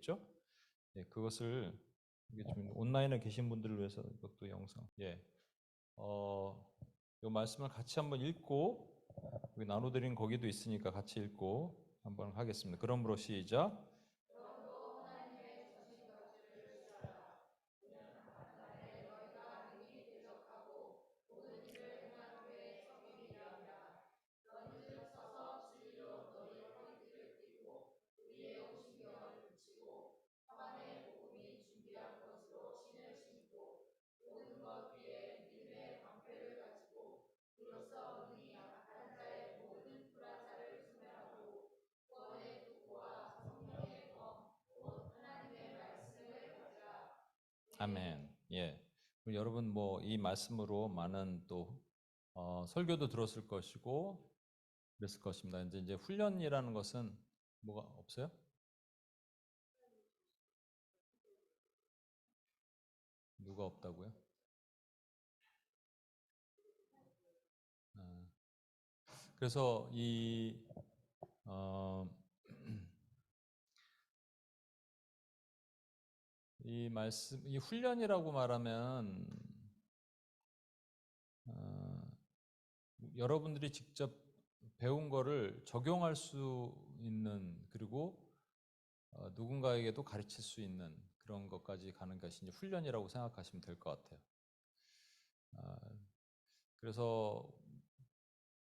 있죠. 예, 그것을 이게 좀 온라인에 계신 분들을 위해서 이것도 영상. 예, 이 말씀을 같이 한번 읽고 여기 나눠드린 거기도 있으니까 같이 읽고 한번 하겠습니다. 그러므로 시작. 아멘. 예. 우리 여러분 뭐 이 말씀으로 많은 또 설교도 들었을 것이고 그랬을 것입니다. 이제 훈련이라는 것은 뭐가 없어요? 누가 없다고요? 아, 그래서 어, 이 말씀, 이 훈련이라고 말하면 어, 여러분들이 직접 배운 거를 적용할 수 있는 그리고 누군가에게도 가르칠 수 있는 그런 것까지 가는 것이 이제 훈련이라고 생각하시면 될 것 같아요. 아, 그래서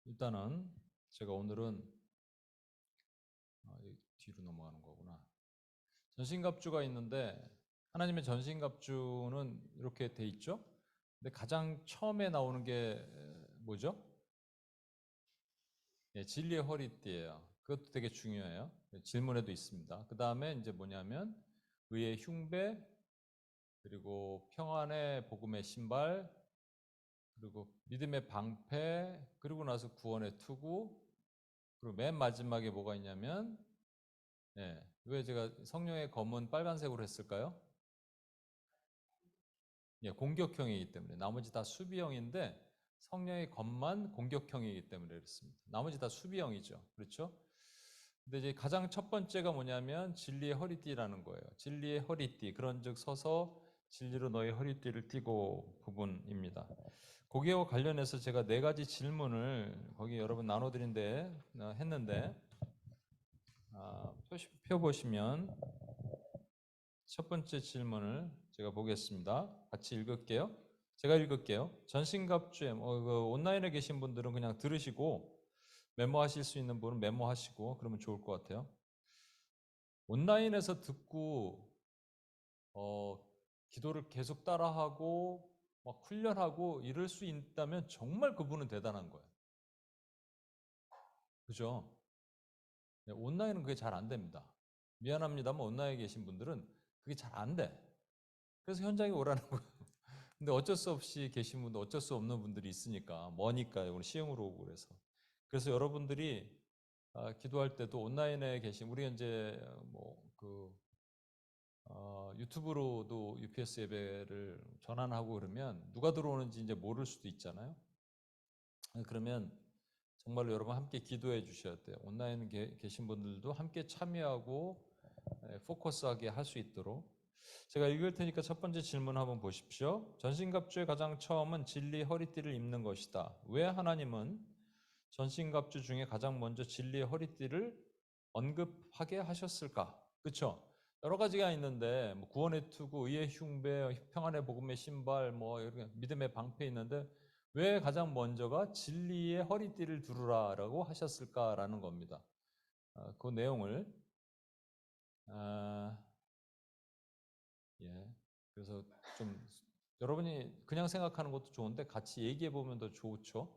일단은 제가 오늘은 뒤로 넘어가는 거구나. 전신갑주가 있는데 하나님의 전신갑주는 이렇게 돼 있죠. 근데 가장 처음에 나오는 게 뭐죠? 예, 진리의 허리띠예요. 그것도 되게 중요해요. 질문에도 있습니다. 그 다음에 이제 뭐냐면 의의 흉배, 그리고 평안의 복음의 신발, 그리고 믿음의 방패, 그리고 나서 구원의 투구, 그리고 맨 마지막에 뭐가 있냐면 예, 왜 제가 성령의 검은 빨간색으로 했을까요? 예, 공격형이기 때문에 나머지 다 수비형인데 성령의 검만 공격형이기 때문에 그렇습니다. 나머지 다 수비형이죠. 그렇죠? 근데 이제 가장 첫 번째가 뭐냐면 진리의 허리띠라는 거예요. 진리의 허리띠. 그런즉 서서 진리로 너의 허리띠를 띠고 부분입니다. 거기와 관련해서 제가 네 가지 질문을 거기 여러분 나눠드린데 했는데 표 보시면 첫 번째 질문을 제가 보겠습니다. 같이 읽을게요. 제가 읽을게요. 전신갑주에 온라인에 계신 분들은 그냥 들으시고 메모하실 수 있는 분은 메모하시고 그러면 좋을 것 같아요. 온라인에서 듣고 기도를 계속 따라하고 막 훈련하고 이럴 수 있다면 정말 그분은 대단한 거예요. 그죠? 네, 온라인은 그게 잘 안 됩니다. 미안합니다만 온라인에 계신 분들은 그게 잘 안 돼. 그래서 현장에 오라는 거예요. 근데 어쩔 수 없이 계신 분들, 어쩔 수 없는 분들이 있으니까 머니까 오늘 시흥으로 오고 그래서 여러분들이 기도할 때도 온라인에 계신 우리 이제 뭐그 유튜브로도 UPS 예배를 전환하고 그러면 누가 들어오는지 이제 모를 수도 있잖아요. 그러면 정말로 여러분 함께 기도해 주셔야 돼요. 온라인에 계신 분들도 함께 참여하고 포커스하게 할 수 있도록. 제가 읽을 테니까 첫 번째 질문 한번 보십시오. 전신갑주의 가장 처음은 진리 허리띠를 입는 것이다. 왜 하나님은 전신갑주 중에 가장 먼저 진리의 허리띠를 언급하게 하셨을까? 그렇죠? 여러 가지가 있는데 뭐 구원의 투구, 의의 흉배, 평안의 복음의 신발, 뭐 이렇게 믿음의 방패 있는데 왜 가장 먼저가 진리의 허리띠를 두르라라고 하셨을까라는 겁니다. 그 내용을 아, 예. 그래서 좀 여러분이 그냥 생각하는 것도 좋은데 같이 얘기해 보면 더 좋죠.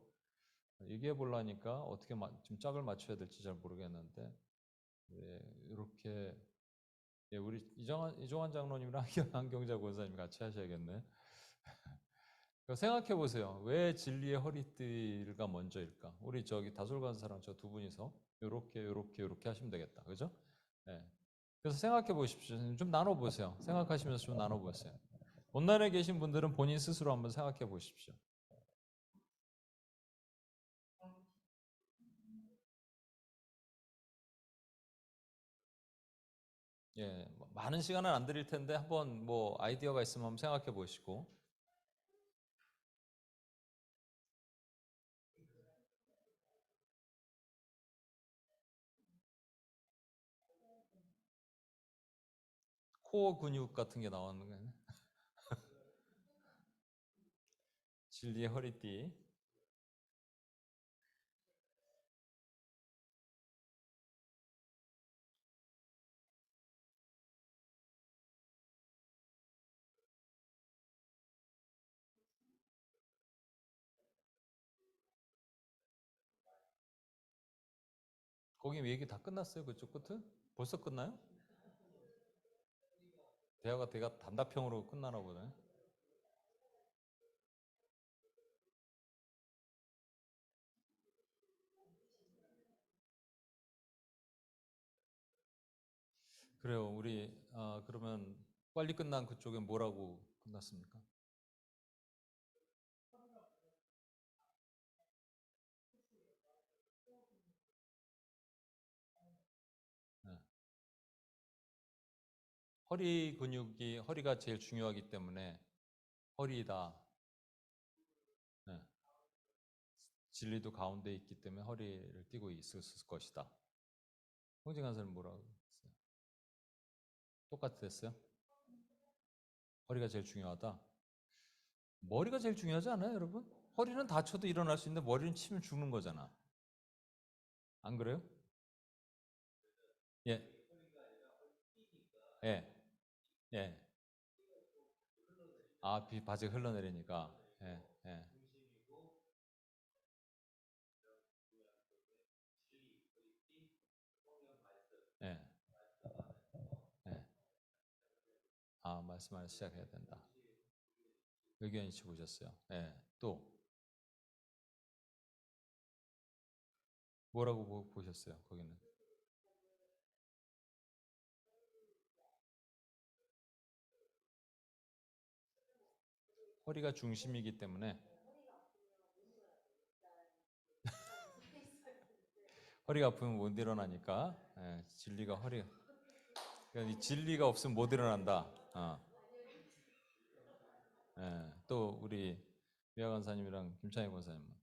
얘기해 보려니까 어떻게 좀 짝을 맞춰야 될지 잘 모르겠는데 예, 이렇게 예, 우리 이종환 장로님이랑 한경자 권사님 같이 하셔야겠네. 생각해 보세요. 왜 진리의 허리띠가 먼저일까? 우리 저기 다솔관사랑 저 두 분이서 요렇게 하시면 되겠다. 그죠? 예. 그래서 생각해 보십시오. 좀 나눠 보세요. 생각하시면서 좀 나눠 보세요. 온라인에 계신 분들은 본인 스스로 한번 생각해 보십시오. 예, 많은 시간은 안 드릴 텐데 한번 뭐 아이디어가 있으면 한번 생각해 보시고. 코어 근육 같은 게 나오는 거예요. 진리의 허리띠. 거기 얘기 다 끝났어요? 그쪽 끝은? 벌써 끝나요? 대화가 되게 단답형으로 끝나나 보네. 그래요. 우리 그러면 빨리 끝난 그쪽엔 뭐라고 끝났습니까? 네. 허리 근육이 허리가 제일 중요하기 때문에 허리다. 네. 진리도 가운데 있기 때문에 허리를 띄고 있을 것이다. 홍진 간사는 뭐라고 했어요? 똑같았어요? 허리가 제일 중요하다. 머리가 제일 중요하지 않아요, 여러분? 허리는 다쳐도 일어날 수 있는데 머리는 치면 죽는 거잖아. 안 그래요? 예, 예, 예. 아, 바지가 흘러내리니까. 예, 예, 예, 예. 아, 말씀을 시작해야 된다. 의견 일치 보셨어요. 예. 또 뭐라고 보셨어요? 거기는 허리가 중심이기 때문에 허리가 아프면 못 일어나니까 예, 진리가 허리 그러니까 이 진리가 없으면 못 일어난다. 예. 또 우리 미아 간사님이랑 김창희 권사님은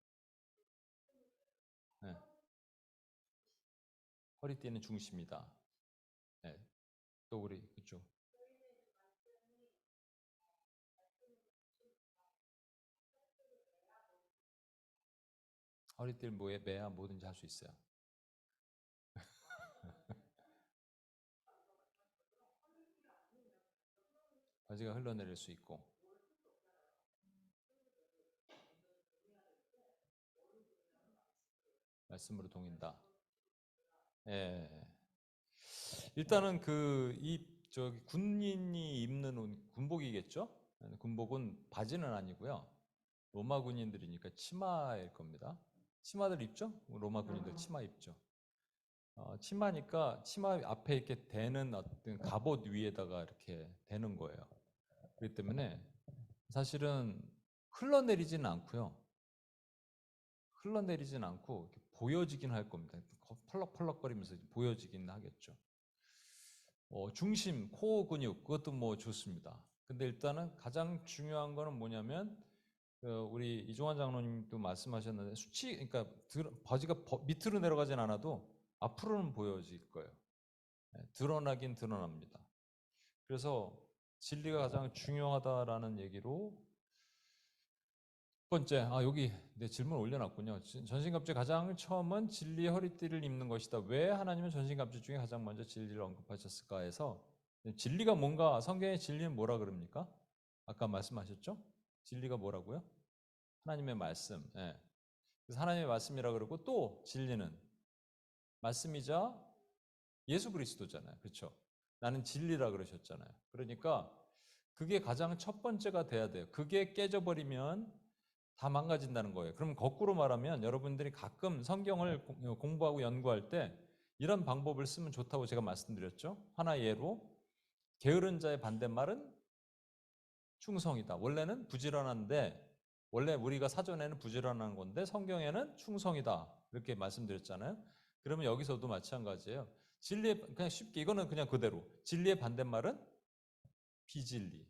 예. 허리띠는 중심이다. 예. 또 우리 그쪽 허리띠를 뭐에 매야 뭐든지 할 수 있어요. 바지가 흘러내릴 수 있고 말씀으로 동인다. 예. 일단은 이 저기 군인이 입는 군복이겠죠? 군복은 바지는 아니고요. 로마 군인들이니까 치마일 겁니다. 치마들 입죠? 로마 군인들 치마 입죠. 치마니까 치마 앞에 이렇게 대는 어떤 갑옷 위에다가 이렇게 대는 거예요. 그렇기 때문에 사실은 흘러내리지는 않고요. 흘러내리진 않고 이렇게 보여지긴 할 겁니다. 펄럭펄럭거리면서 보여지긴 하겠죠. 중심, 코어 근육 그것도 뭐 좋습니다. 근데 일단은 가장 중요한 거는 뭐냐면 우리 이종환 장로님도 말씀하셨는데 그러니까 바지가 밑으로 내려가진 않아도 앞으로는 보여질 거예요. 드러나긴 드러납니다. 그래서 진리가 가장 중요하다라는 얘기로 첫 번째, 여기 내 질문 올려놨군요. 전신갑주 가장 처음은 진리의 허리띠를 입는 것이다. 왜 하나님은 전신갑주 중에 가장 먼저 진리를 언급하셨을까 해서 진리가 뭔가 성경의 진리는 뭐라 그럽니까? 아까 말씀하셨죠? 진리가 뭐라고요? 하나님의 말씀. 예. 그래서 하나님의 말씀이라 그러고 또 진리는 말씀이자 예수 그리스도잖아요. 그렇죠? 나는 진리라 그러셨잖아요. 그러니까 그게 가장 첫 번째가 돼야 돼요. 그게 깨져버리면 다 망가진다는 거예요. 그럼 거꾸로 말하면 여러분들이 가끔 성경을 공부하고 연구할 때 이런 방법을 쓰면 좋다고 제가 말씀드렸죠. 하나 예로 게으른 자의 반대말은 충성이다. 원래는 부지런한데 원래 우리가 사전에는 부지런한 건데 성경에는 충성이다. 이렇게 말씀드렸잖아요. 그러면 여기서도 마찬가지예요. 진리의 그냥 쉽게 이거는 그냥 그대로 진리의 반대말은 비진리.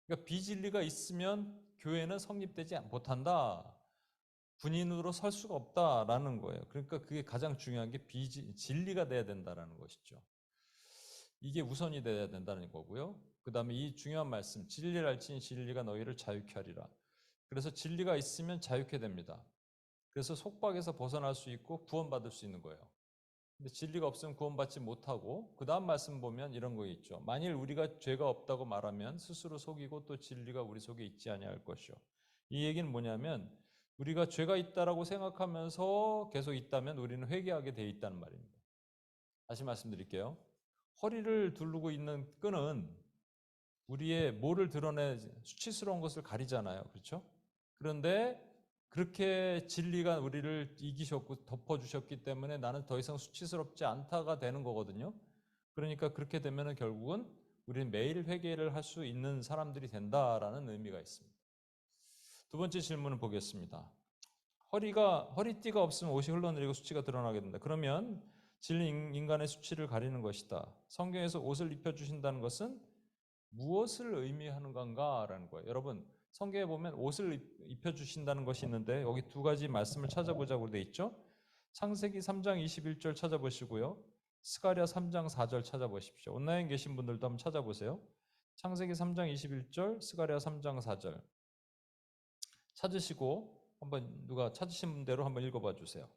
그러니까 비진리가 있으면 교회는 성립되지 못한다. 군인으로 설 수가 없다라는 거예요. 그러니까 그게 가장 중요한 게 진리가 돼야 된다라는 것이죠. 이게 우선이 돼야 된다는 거고요. 그 다음에 이 중요한 말씀, 진리를 알지니 진리가 너희를 자유케 하리라. 그래서 진리가 있으면 자유케 됩니다. 그래서 속박에서 벗어날 수 있고 구원받을 수 있는 거예요. 근데 진리가 없으면 구원받지 못하고, 그 다음 말씀 보면 이런 거 있죠. 만일 우리가 죄가 없다고 말하면 스스로 속이고 또 진리가 우리 속에 있지 아니할 것이요. 이 얘기는 뭐냐면 우리가 죄가 있다라고 생각하면서 계속 있다면 우리는 회개하게 돼 있다는 말입니다. 다시 말씀드릴게요. 허리를 두르고 있는 끈은 우리의 뭐를 드러내 수치스러운 것을 가리잖아요. 그렇죠? 그런데 그렇게 진리가 우리를 이기셨고 덮어주셨기 때문에 나는 더 이상 수치스럽지 않다가 되는 거거든요. 그러니까 그렇게 되면 결국은 우리는 매일 회개를 할 수 있는 사람들이 된다라는 의미가 있습니다. 두 번째 질문을 보겠습니다. 허리띠가 없으면 옷이 흘러내리고 수치가 드러나게 된다. 그러면 진리 인간의 수치를 가리는 것이다. 성경에서 옷을 입혀주신다는 것은 무엇을 의미하는 건가라는 거예요. 여러분, 성경에 보면 옷을 입혀주신다는 것이 있는데 여기 두 가지 말씀을 찾아보자고 되어 있죠. 창세기 3장 21절 찾아보시고요. 스가랴 3장 4절 찾아보십시오. 온라인 계신 분들도 한번 찾아보세요. 창세기 3장 21절, 스가랴 3장 4절 찾으시고 한번 누가 찾으신 대로 한번 읽어봐 주세요.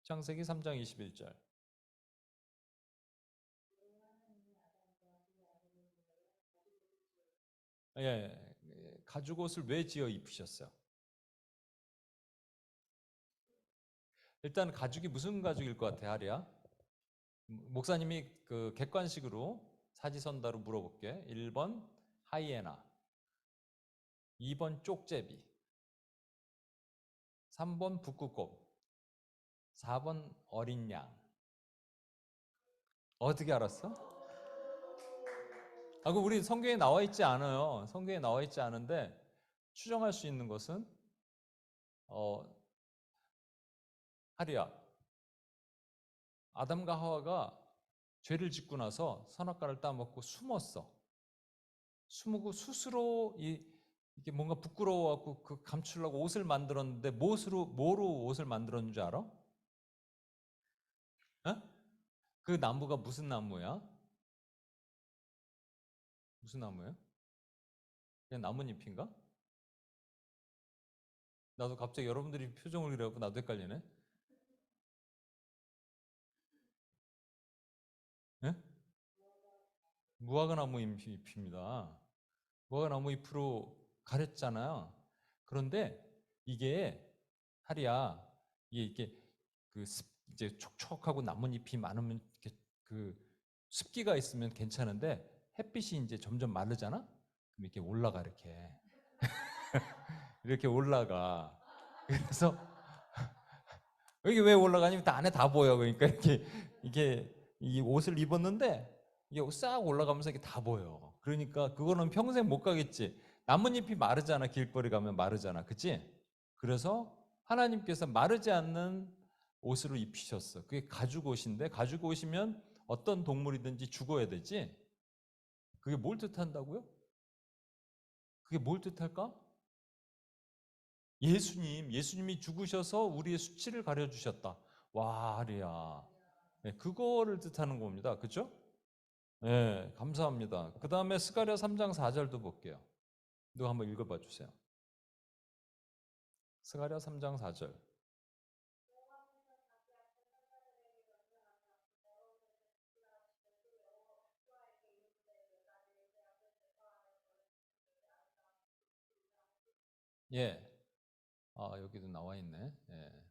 창세기 3장 21절. 예, 가죽옷을 왜 지어 입으셨어요? 일단 가죽이 무슨 가죽일 것 같아, 하리야? 목사님이 그 객관식으로 사지선다로 물어볼게. 1번 하이에나, 2번 쪽제비, 3번 북극곰, 4번 어린 양. 어떻게 알았어? 그 우리 성경에 나와 있지 않아요. 성경에 나와 있지 않은데 추정할 수 있는 것은 하리야, 아담과 하와가 죄를 짓고 나서 선악과를 따먹고 숨었어. 숨고 스스로 이게 뭔가 부끄러워갖고 그 감추려고 옷을 만들었는데 뭐로 옷을 만들었는 줄 알아? 어? 그 나무가 무슨 나무야? 무슨 나무예요? 그냥 나뭇잎인가? 나도 갑자기 여러분들이 표정을 이래갖고 나도 헷갈리네. 예? 무화과나무 잎입니다. 무화과나무 잎으로 가렸잖아요. 그런데 이게 하리야, 이게 이제 촉촉하고 나뭇잎이 많으면 이렇게 그 습기가 있으면 괜찮은데 햇빛이 이제 점점 마르잖아. 그럼 이렇게 올라가 이렇게 이렇게 올라가. 그래서 여기 왜 올라가냐면 안에 다 보여. 그러니까 이게 이 옷을 입었는데 이게 싹 올라가면서 이게 다 보여. 그러니까 그거는 평생 못 가겠지. 나뭇잎이 마르잖아. 길거리 가면 마르잖아. 그치? 그래서 하나님께서 마르지 않는 옷으로 입히셨어. 그게 가죽 옷인데 가죽 옷이면 어떤 동물이든지 죽어야 되지. 그게 뭘 뜻한다고요? 그게 뭘 뜻할까? 예수님이 죽으셔서 우리의 수치를 가려주셨다. 와, 하리야. 네, 그거를 뜻하는 겁니다. 그죠? 네, 감사합니다. 그 다음에 스가랴 3장 4절도 볼게요. 누가 한번 읽어봐 주세요. 스가랴 3장 4절. 예. 여기도 나와 있네. 예.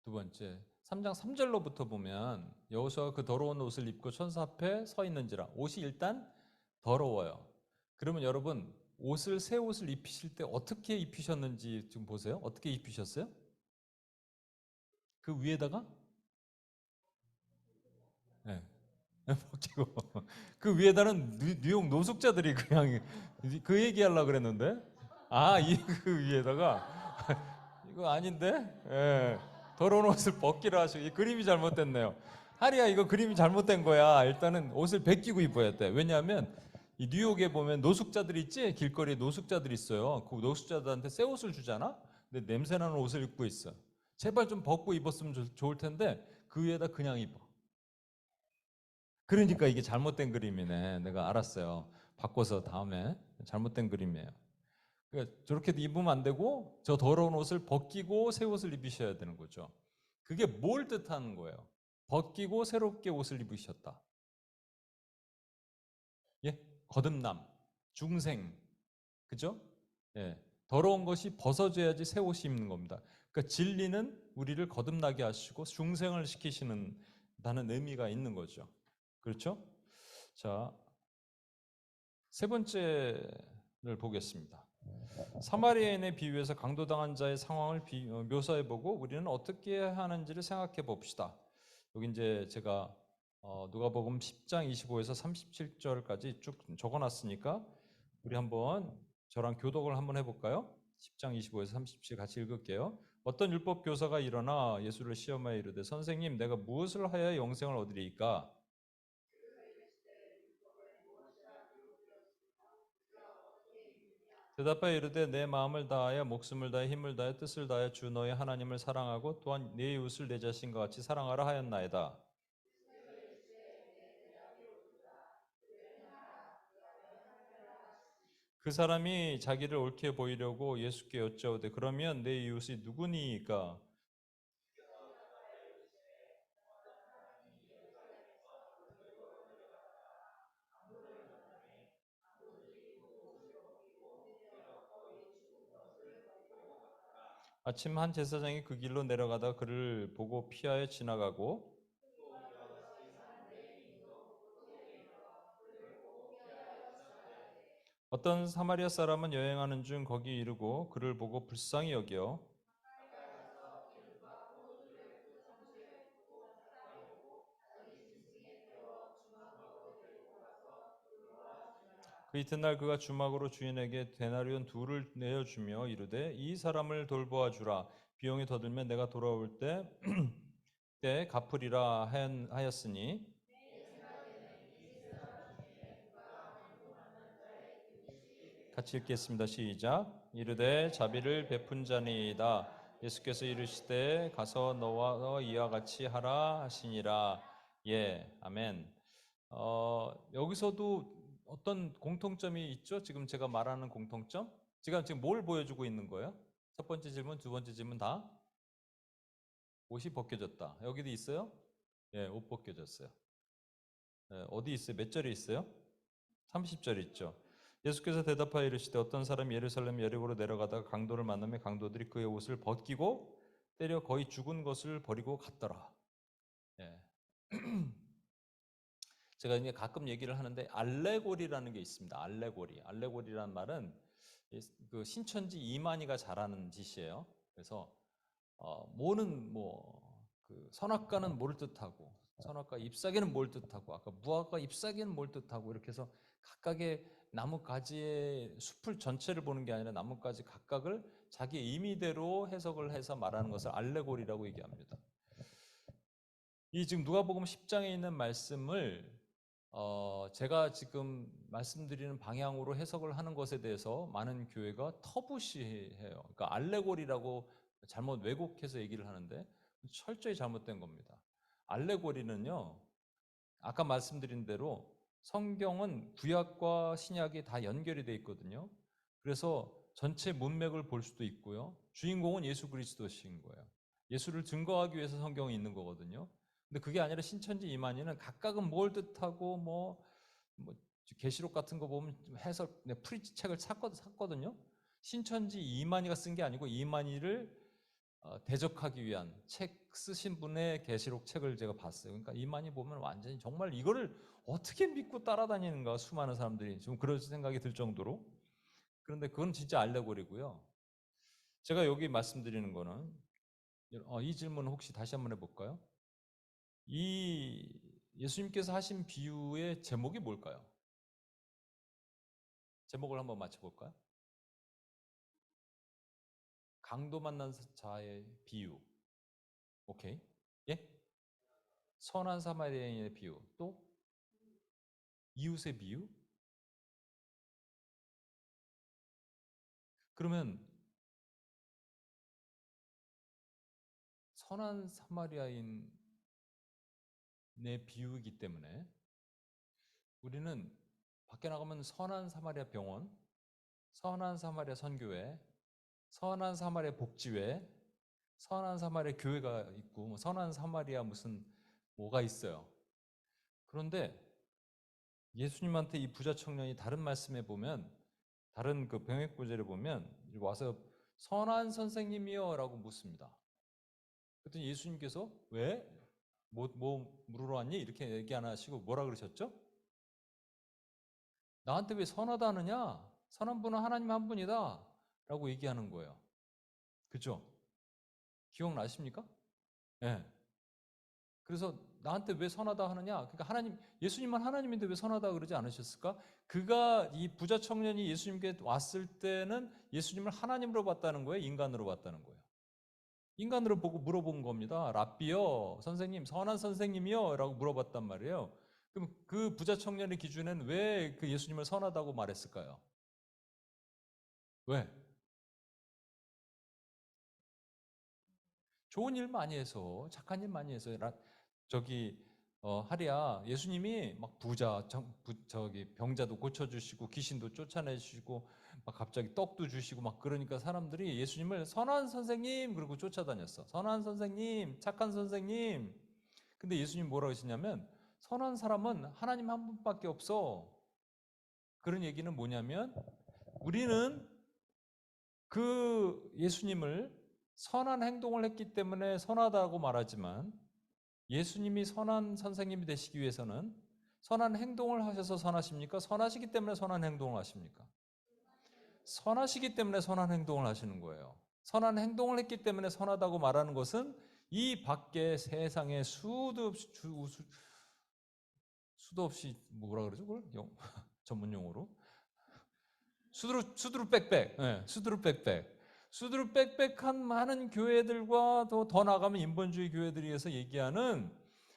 두 번째, 3장 3절로부터 보면 여호수아가 그 더러운 옷을 입고 천사 앞에 서 있는지라. 옷이 일단 더러워요. 그러면 여러분 새 옷을 입히실 때 어떻게 입히셨는지 좀 보세요. 어떻게 입히셨어요? 그 위에다가 네. 벗기고 그 위에다는 뉴욕 노숙자들이 그냥 그 얘기하려고 그랬는데 그 위에다가 이거 아닌데? 예. 더러운 옷을 벗기라 하시고 이 그림이 잘못됐네요. 하리야 이거 그림이 잘못된 거야. 일단은 옷을 벗기고 입어야 돼. 왜냐하면 이 뉴욕에 보면 노숙자들 있지? 길거리에 노숙자들 있어요. 그 노숙자들한테 새 옷을 주잖아. 근데 냄새나는 옷을 입고 있어. 제발 좀 벗고 입었으면 좋을 텐데 그 위에다 그냥 입어. 그러니까 이게 잘못된 그림이네. 내가 알았어요. 바꿔서 다음에 잘못된 그림이에요. 그러니까 저렇게 입으면 안 되고 저 더러운 옷을 벗기고 새 옷을 입으셔야 되는 거죠. 그게 뭘 뜻하는 거예요? 벗기고 새롭게 옷을 입으셨다. 예? 거듭남, 중생, 그죠? 예. 더러운 것이 벗어져야지 새 옷이 입는 겁니다. 그러니까 진리는 우리를 거듭나게 하시고 중생을 시키시는 다는 의미가 있는 거죠. 그렇죠? 자, 세 번째를 보겠습니다. 사마리아인의 비유에서 강도당한 자의 상황을 묘사해보고 우리는 어떻게 하는지를 생각해 봅시다. 여기 이제 제가 누가복음 10장 25에서 37절까지 쭉 적어놨으니까 우리 한번 저랑 교독을 한번 해볼까요? 10장 25에서 37 같이 읽을게요. 어떤 율법 교사가 일어나 예수를 시험하여 이르되 선생님 내가 무엇을 하여야 영생을 얻으리이까? 대답하여 이르되 내 마음을 다하여 목숨을 다하여 힘을 다하여 뜻을 다하여 주 너의 하나님을 사랑하고 또한 네 이웃을 내 자신과 같이 사랑하라 하였나이다. 그 사람이 자기를 옳게 보이려고 예수께 여짜오되 그러면 내 이웃이 누구니이까? 아침 한 제사장이 그 길로 내려가다 그를 보고 피하여 지나가고 어떤 사마리아 사람은 여행하는 중 거기 이르고 그를 보고 불쌍히 여겨 그 이튿날 그가 주막으로 주인에게 데나리온 둘을 내어주며 이르되 이 사람을 돌보아 주라 비용이 더 들면 내가 돌아올 때 갚으리라 하였으니 같이 읽겠습니다. 시작. 이르되 자비를 베푼 자니이다. 예수께서 이르시되 가서 너와 너 이와 같이 하라 하시니라. 예, 아멘. 여기서도 어떤 공통점이 있죠? 지금 제가 말하는 공통점? 제가 지금 뭘 보여주고 있는 거예요? 첫 번째 질문, 두 번째 질문 다 옷이 벗겨졌다. 여기도 있어요? 예, 옷 벗겨졌어요. 예, 어디 있어요? 몇 절에 있어요? 30절 있죠. 예수께서 대답하여 이르시되 어떤 사람이 예루살렘 여리고로 내려가다가 강도를 만나며 강도들이 그의 옷을 벗기고 때려 거의 죽은 것을 버리고 갔더라. 예. 제가 이제 가끔 얘기를 하는데 알레고리라는 게 있습니다. 알레고리. 알레고리란 말은 그 신천지 이만희가 잘하는 짓이에요. 그래서 뭐는 그 선악과는 뭘 뜻하고 선악과 잎사귀는 뭘 뜻하고 아까 무화과 잎사귀는 뭘 뜻하고 이렇게 해서 각각의 나뭇가지의 숲을 전체를 보는 게 아니라 나뭇가지 각각을 자기 의미대로 해석을 해서 말하는 것을 알레고리라고 얘기합니다. 이 지금 누가복음 10장에 있는 말씀을 제가 지금 말씀드리는 방향으로 해석을 하는 것에 대해서 많은 교회가 터부시해요. 그러니까 알레고리라고 잘못 왜곡해서 얘기를 하는데 철저히 잘못된 겁니다. 알레고리는요, 아까 말씀드린 대로 성경은 구약과 신약이 다 연결이 되어 있거든요. 그래서 전체 문맥을 볼 수도 있고요. 주인공은 예수 그리스도신 거예요. 예수를 증거하기 위해서 성경이 있는 거거든요. 근데 그게 아니라 신천지 이만희는 각각은 뭘 뜻하고 뭐 계시록 같은 거 보면 해석 프리치 책을 샀거든요. 신천지 이만희가 쓴 게 아니고 이만희를 대적하기 위한 책 쓰신 분의 계시록 책을 제가 봤어요. 그러니까 이만희 보면 완전히 정말 이거를 어떻게 믿고 따라다니는가 수많은 사람들이 좀 그런 생각이 들 정도로. 그런데 그건 진짜 알레고리고요. 제가 여기 말씀드리는 거는 이 질문 혹시 다시 한번 해볼까요? 이 예수님께서 하신 비유의 제목이 뭘까요? 제목을 한번 맞춰볼까요? 강도 만난 자의 비유. 오케이. 예? 선한 사마리아인의 비유. 또 이웃의 비유? 그러면 선한 사마리아인의 비유이기 때문에 우리는 밖에 나가면 선한 사마리아 병원, 선한 사마리아 선교회, 선한 사마리아 복지회, 선한 사마리아 교회가 있고 뭐 선한 사마리아 무슨 뭐가 있어요. 그런데 예수님한테 이 부자 청년이 다른 말씀에 보면 다른 그 병역 구절에 보면 와서 선한 선생님이요라고 묻습니다. 그랬더니 예수님께서 왜? 뭐 물으러 왔니? 이렇게 얘기 안 하시고 뭐라 그러셨죠? 나한테 왜 선하다 하느냐? 선한 분은 하나님 한 분이다 라고 얘기하는 거예요. 그죠? 기억나십니까? 예. 그래서 나한테 왜 선하다 하느냐? 그러니까 예수님만 하나님인데 왜 선하다 그러지 않으셨을까? 그가 이 부자 청년이 예수님께 왔을 때는 예수님을 하나님으로 봤다는 거예요? 인간으로 봤다는 거예요? 인간으로 보고 물어본 겁니다. 랍비요, 선생님, 선한 선생님이요? 라고 물어봤단 말이에요. 그럼 그 부자 청년의 기준에는 왜 그 예수님을 선하다고 말했을까요? 왜? 좋은 일 많이 해서, 착한 일 많이 해서, 하랴, 예수님이 막 저기 병자도 고쳐주시고, 귀신도 쫓아내주시고, 막 갑자기 떡도 주시고, 막 그러니까 사람들이 예수님을 선한 선생님, 그러고 쫓아다녔어. 선한 선생님, 착한 선생님. 근데 예수님 뭐라고 하시냐면, 선한 사람은 하나님 한 분밖에 없어. 그런 얘기는 뭐냐면, 우리는 그 예수님을 선한 행동을 했기 때문에 선하다고 말하지만 예수님이 선한 선생님이 되시기 위해서는 선한 행동을 하셔서 선하십니까? 선하시기 때문에 선한 행동을 하십니까? 선하시기 때문에 선한 행동을 하시는 거예요. 선한 행동을 했기 때문에 선하다고 말하는 것은 이 밖에 세상에 수도 없이 뭐라 그러죠? 그걸 전문 용어로 수두루 빽빽, 예, 수두루 빽빽. 수두루 빽빽한 많은 교회들과 더 나가면 인본주의 교회들에서 얘기하는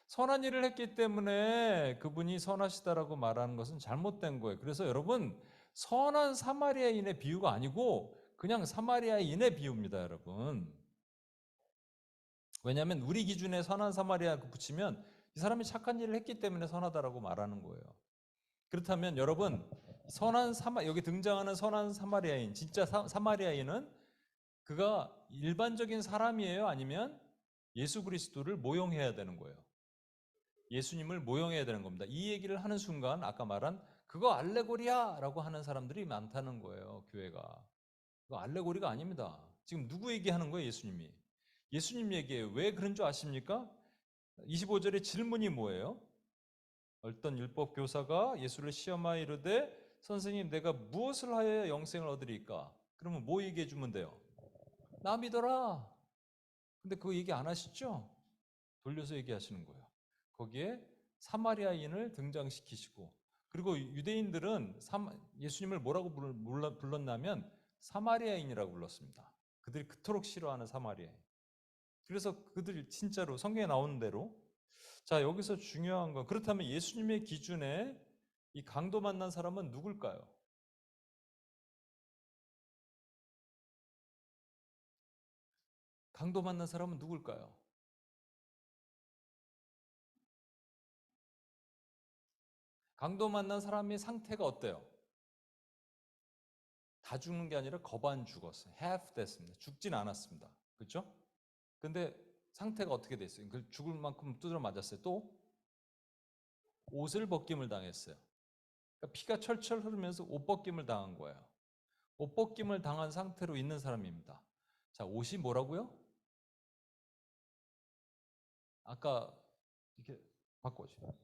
선한 일을 했기 때문에 그분이 선하시다라고 말하는 것은 잘못된 거예요. 그래서 여러분, 선한 사마리아인의 비유가 아니고 그냥 사마리아인의 비유입니다, 여러분. 왜냐하면 우리 기준에 선한 사마리아 붙이면 이 사람이 착한 일을 했기 때문에 선하다라고 말하는 거예요. 그렇다면 여러분, 여기 등장하는 선한 사마리아인, 진짜 사마리아인은 그가 일반적인 사람이에요? 아니면 예수 그리스도를 모형해야 되는 거예요? 예수님을 모형해야 되는 겁니다. 이 얘기를 하는 순간 아까 말한 그거 알레고리야라고 하는 사람들이 많다는 거예요, 교회가. 그거 알레고리가 아닙니다. 지금 누구 얘기하는 거예요, 예수님이? 예수님 얘기예요. 왜 그런 줄 아십니까? 25절의 질문이 뭐예요? 어떤 율법 교사가 예수를 시험하여 이르되 선생님 내가 무엇을 하여야 영생을 얻으리까? 그러면 뭐 얘기해 주면 돼요? 나 믿어라. 근데 그거 얘기 안 하시죠? 돌려서 얘기하시는 거예요. 거기에 사마리아인을 등장시키시고 그리고 유대인들은 예수님을 뭐라고 불렀냐면 사마리아인이라고 불렀습니다. 그들이 그토록 싫어하는 사마리아인. 그래서 그들이 진짜로 성경에 나오는 대로 자, 여기서 중요한 건 그렇다면 예수님의 기준에 이 강도 만난 사람은 누굴까요? 강도 만난 사람은 누굴까요? 강도 만난 사람의 상태가 어때요? 다 죽는 게 아니라 거반 죽었어요. half 됐습니다. 죽진 않았습니다. 그렇죠? 근데 상태가 어떻게 됐어요? 그 죽을 만큼 두드려 맞았어요. 또 옷을 벗김을 당했어요. 그러니까 피가 철철 흐르면서 옷 벗김을 당한 거예요. 옷 벗김을 당한 상태로 있는 사람입니다. 자, 옷이 뭐라고요? 아까 이렇게 바꿔줘.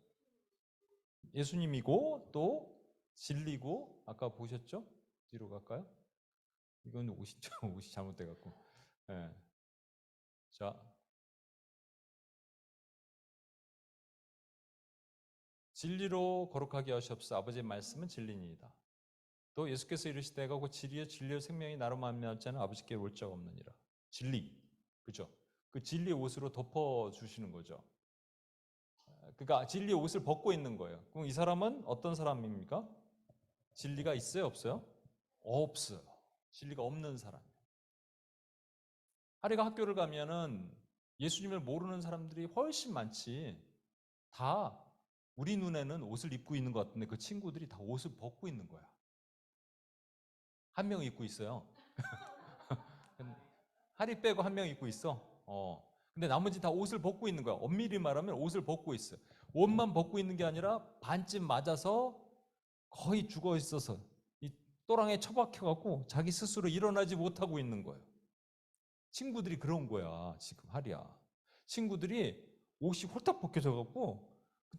예수님이고 또 진리고 아까 보셨죠? 뒤로 갈까요? 이건 옷이 옷이 잘못돼 갖고. 예. 자, 진리로 거룩하게 하시옵소서. 아버지의 말씀은 진리니이다. 또 예수께서 이르시되 내가 곧 진리의 생명이 나로 말미암지 않은 아버지께 올 자가 없느니라. 진리. 그죠? 그 진리의 옷으로 덮어주시는 거죠. 그러니까 진리의 옷을 벗고 있는 거예요. 그럼 이 사람은 어떤 사람입니까? 진리가 있어요, 없어요? 없어요. 진리가 없는 사람. 하리가 학교를 가면은 예수님을 모르는 사람들이 훨씬 많지. 다 우리 눈에는 옷을 입고 있는 것 같은데 그 친구들이 다 옷을 벗고 있는 거야. 한 명 입고 있어요. 하리 빼고 한 명 입고 있어. 근데 나머지 다 옷을 벗고 있는 거야. 엄밀히 말하면 옷을 벗고 있어. 옷만 벗고 있는 게 아니라 반쯤 맞아서 거의 죽어 있어서 이 또랑에 처박혀갖고 자기 스스로 일어나지 못하고 있는 거예요. 친구들이 그런 거야. 지금 하리야. 친구들이 옷이 홀딱 벗겨져갖고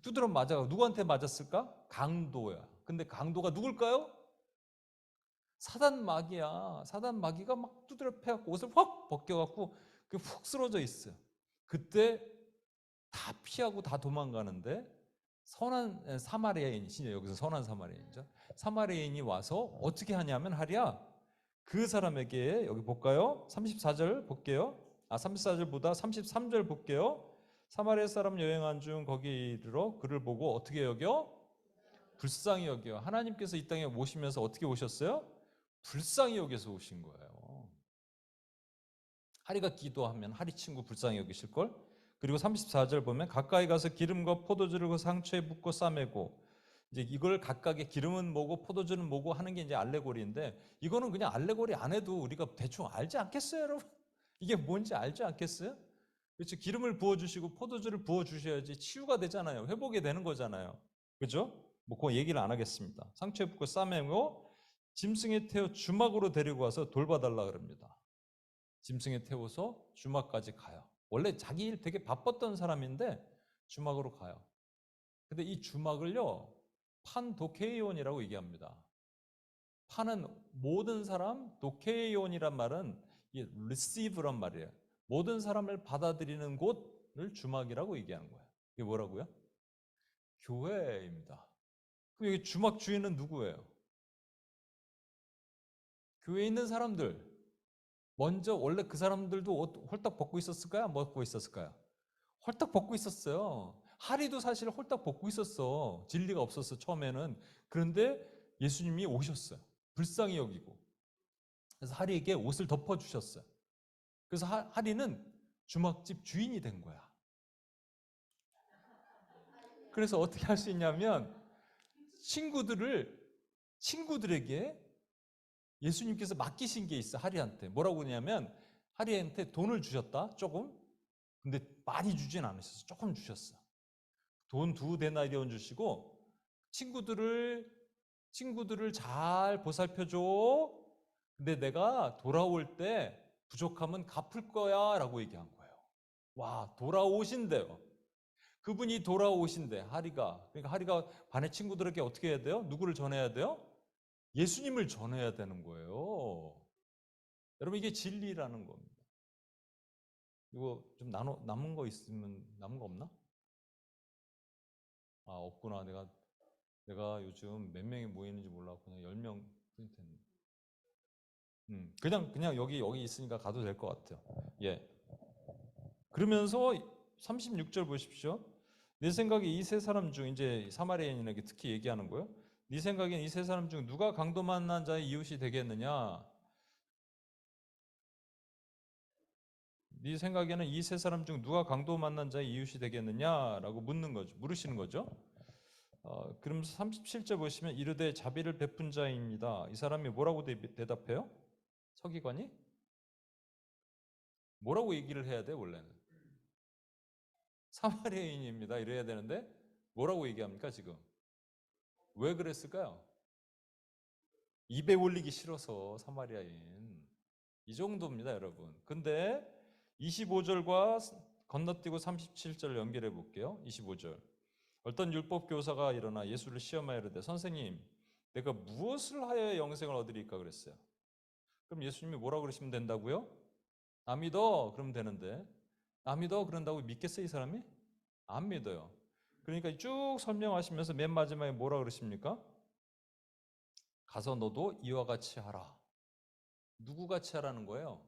두드러 맞아. 누구한테 맞았을까? 강도야. 근데 강도가 누굴까요? 사단 마귀야. 사단 마귀가 막 두드려 패갖고 옷을 확 벗겨갖고 훅 쓰러져 있어요. 그때 다 피하고 다 도망가는데 선한 사마리아인이시죠. 여기서 선한 사마리아인이죠. 사마리아인이 와서 어떻게 하냐면 하랴 그 사람에게 여기 볼까요? 34절 볼게요. 34절보다 33절 볼게요. 사마리아 사람 여행한 중 거기 이르러 그를 보고 어떻게 여겨? 불쌍히 여겨. 하나님께서 이 땅에 오시면서 어떻게 오셨어요? 불쌍히 여겨서 오신 거예요. 하리가 기도하면 하리 친구 불쌍히 여기실 걸. 그리고 34절 보면 가까이 가서 기름과 포도주를 그 상처에 붓고 싸매고 이제 이걸 각각의 기름은 뭐고 포도주는 뭐고 하는 게 이제 알레고리인데 이거는 그냥 알레고리 안 해도 우리가 대충 알지 않겠어요, 여러분? 이게 뭔지 알지 않겠어요? 그렇죠? 기름을 부어 주시고 포도주를 부어 주셔야지 치유가 되잖아요. 회복이 되는 거잖아요. 그죠? 뭐 그거 얘기를 안 하겠습니다. 상처에 붓고 싸매고 짐승에 태워 주막으로 데리고 와서 돌봐달라 그럽니다. 짐승에 태워서 주막까지 가요. 원래 자기 일 되게 바빴던 사람인데 주막으로 가요. 근데 이 주막을요, 판도케이온이라고 얘기합니다. 판은 모든 사람, 도케이온이란 말은 이 receive란 말이에요. 모든 사람을 받아들이는 곳을 주막이라고 얘기하는 거예요. 이게 뭐라고요? 교회입니다. 그럼 여기 주막 주인은 누구예요? 교회에 있는 사람들. 먼저 원래 그 사람들도 옷 홀딱 벗고 있었을까요? 안 벗고 있었을까요? 홀딱 벗고 있었어요. 하리도 사실 홀딱 벗고 있었어. 진리가 없었어, 처음에는. 그런데 예수님이 오셨어요. 불쌍히 여기고. 그래서 하리에게 옷을 덮어주셨어요. 그래서 하리는 주막집 주인이 된 거야. 그래서 어떻게 할 수 있냐면 친구들에게 예수님께서 맡기신 게 있어, 하리한테. 뭐라고 하냐면 하리한테 돈을 주셨다, 조금. 근데 많이 주진 않으셨어. 조금 주셨어. 돈 2데나리온 주시고 친구들을 잘 보살펴줘. 근데 내가 돌아올 때 부족하면 갚을 거야 라고 얘기한 거예요. 와, 돌아오신대요. 그분이 돌아오신대, 하리가. 그러니까 하리가 반의 친구들에게 어떻게 해야 돼요? 누구를 전해야 돼요? 예수님을 전해야 되는 거예요. 여러분, 이게 진리라는 겁니다. 이거 좀 남은 거 있으면, 남은 거 없나? 없구나. 내가 요즘 몇 명이 모이는지 몰라. 그냥 10명 프린트했네. 그냥 여기 있으니까 가도 될 것 같아요. 예. 그러면서 36절 보십시오. 내 생각에 이 세 사람 중 이제 사마리아인에게 특히 얘기하는 거예요. 네 생각엔 이 세 사람 중 누가 강도 만난 자의 이웃이 되겠느냐? 네 생각에는 이 세 사람 중 누가 강도 만난 자의 이웃이 되겠느냐라고 물으시는 거죠. 그러면서 37절 보시면 이르되 자비를 베푼 자입니다. 이 사람이 뭐라고 대답해요? 서기관이 뭐라고 얘기를 해야 돼 원래는? 사마리아인입니다. 이래야 되는데 뭐라고 얘기합니까 지금? 왜 그랬을까요? 입에 올리기 싫어서 사마리아인. 이 정도입니다, 여러분. 근데 25절과 건너뛰고 37절 연결해 볼게요. 25절. 어떤 율법 교사가 일어나 예수를 시험하여 이르되 선생님, 내가 무엇을 하여야 영생을 얻으리까 그랬어요. 그럼 예수님이 뭐라고 그러시면 된다고요? 나 믿어. 그러면 되는데 나 믿어 그런다고 믿겠어요, 이 사람이? 안 믿어요. 그러니까 쭉 설명하시면서 맨 마지막에 뭐라 그러십니까? 가서 너도 이와 같이 하라. 누구 같이 하라는 거예요?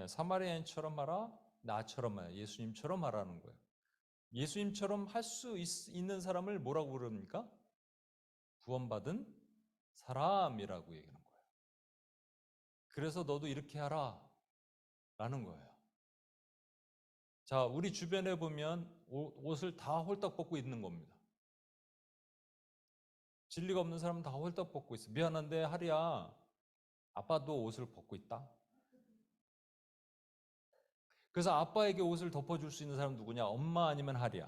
사마리아인처럼 하라, 나처럼 하라, 예수님처럼 하라는 거예요. 예수님처럼 할 수 있는 사람을 뭐라고 부릅니까? 구원받은 사람이라고 얘기하는 거예요. 그래서 너도 이렇게 하라 라는 거예요. 자, 우리 주변에 보면 옷을 다 홀딱 벗고 있는 겁니다. 진리가 없는 사람은 다 홀딱 벗고 있어. 미안한데 하리야, 아빠도 옷을 벗고 있다. 그래서 아빠에게 옷을 덮어줄 수 있는 사람 누구냐? 엄마 아니면 하리야.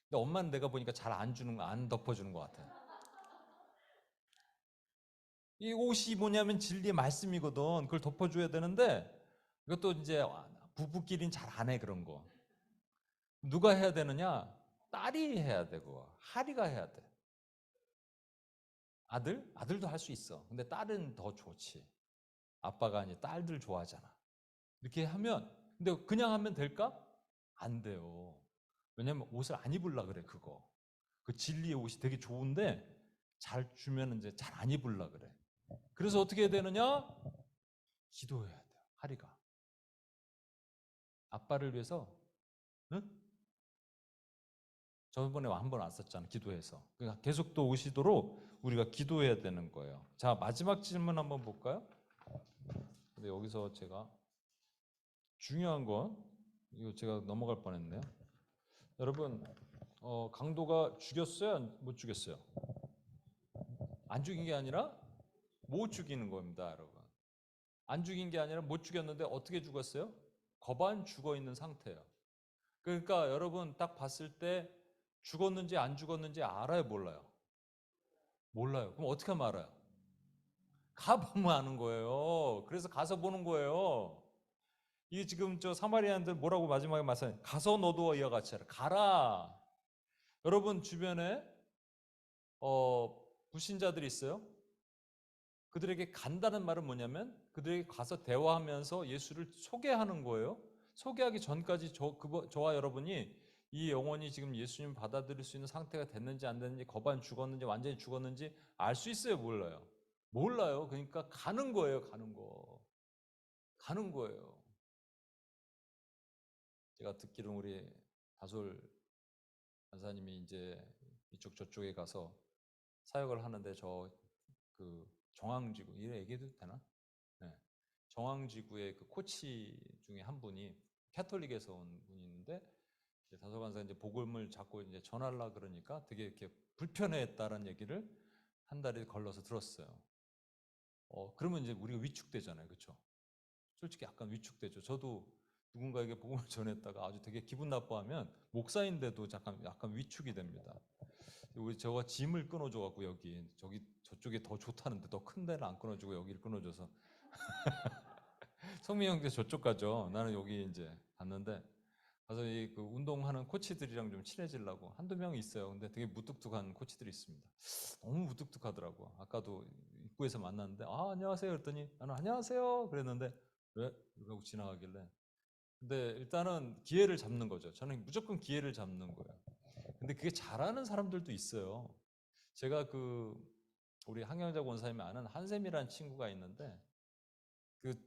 근데 엄마는 내가 보니까 잘 안 덮어주는 것 같아. 이 옷이 뭐냐면 진리의 말씀이거든. 그걸 덮어줘야 되는데 이것도 이제 부부끼리는 잘 안 해, 그런 거. 누가 해야 되느냐? 딸이 해야 되고 하리가 해야 돼. 아들도 할 수 있어. 근데 딸은 더 좋지. 아빠가 아니 딸들 좋아하잖아. 이렇게 하면, 근데 그냥 하면 될까? 안 돼요. 왜냐면 옷을 안 입으려 그래, 그거. 그 진리의 옷이 되게 좋은데 잘 주면 이제 잘 안 입으려 그래. 그래서 어떻게 해야 되느냐? 기도해야 돼요. 하리가. 아빠를 위해서, 응? 저번에 한 번 왔었잖아, 기도해서. 그러니까 계속 또 오시도록 우리가 기도해야 되는 거예요. 자, 마지막 질문 한번 볼까요? 근데 여기서 제가 중요한 건, 이거 제가 넘어갈 뻔했네요. 여러분, 강도가 죽였어요? 못 죽였어요? 안 죽인 게 아니라 못 죽이는 겁니다, 여러분. 안 죽인 게 아니라 못 죽였는데 어떻게 죽었어요? 거반 죽어 있는 상태예요. 그러니까 여러분 딱 봤을 때 죽었는지 안 죽었는지 알아요, 몰라요? 몰라요. 그럼 어떻게 하면 알아요? 가보면 아는 거예요. 그래서 가서 보는 거예요. 이게 지금 저 사마리아인들 뭐라고 마지막에 말씀해? 가서 너도 이와 같이 하라. 가라. 여러분 주변에 불신자들이 있어요. 그들에게 간다는 말은 뭐냐면 그들에게 가서 대화하면서 예수를 소개하는 거예요. 소개하기 전까지 저와 여러분이 이 영혼이 지금 예수님 받아들일 수 있는 상태가 됐는지 안 됐는지, 거반 죽었는지 완전히 죽었는지 알 수 있어요, 몰라요? 몰라요. 그러니까 가는 거예요, 가는 거. 가는 거예요. 제가 듣기로는 우리 다솔 간사님이 이제 이쪽 저쪽에 가서 사역을 하는데 그 정황지구, 이래 얘기해도 되나? 네. 정황지구의 그 코치 중에 한 분이 캐톨릭에서 온 분이 있는데, 다솔 간사 이제 복음을 자꾸 이제 전하려 그러니까 되게 이렇게 불편해했다라는 얘기를 한 달에 걸러서 들었어요. 그러면 이제 우리가 위축되잖아요, 그렇죠? 솔직히 약간 위축되죠. 저도 누군가에게 복음을 전했다가 아주 되게 기분 나빠하면 목사인데도 약간 위축이 됩니다. 우리 저가 짐을 끊어줘갖고 저쪽에 더 좋다는데 더 큰 데는 안 끊어주고 여기를 끊어줘서 성민 형도 저쪽 가죠. 나는 여기 이제 갔는데 가서 그 운동하는 코치들이랑 좀 친해지려고 한두 명 있어요. 근데 되게 무뚝뚝한 코치들이 있습니다. 너무 무뚝뚝하더라고. 아까도 입구에서 만났는데 안녕하세요 그랬더니 나는 안녕하세요 그랬는데 왜? 이러고 지나가길래. 근데 일단은 기회를 잡는 거죠. 저는 무조건 기회를 잡는 거예요. 근데 그게 잘하는 사람들도 있어요. 제가 우리 항영자 권사님이 아는 한샘이라는 친구가 있는데,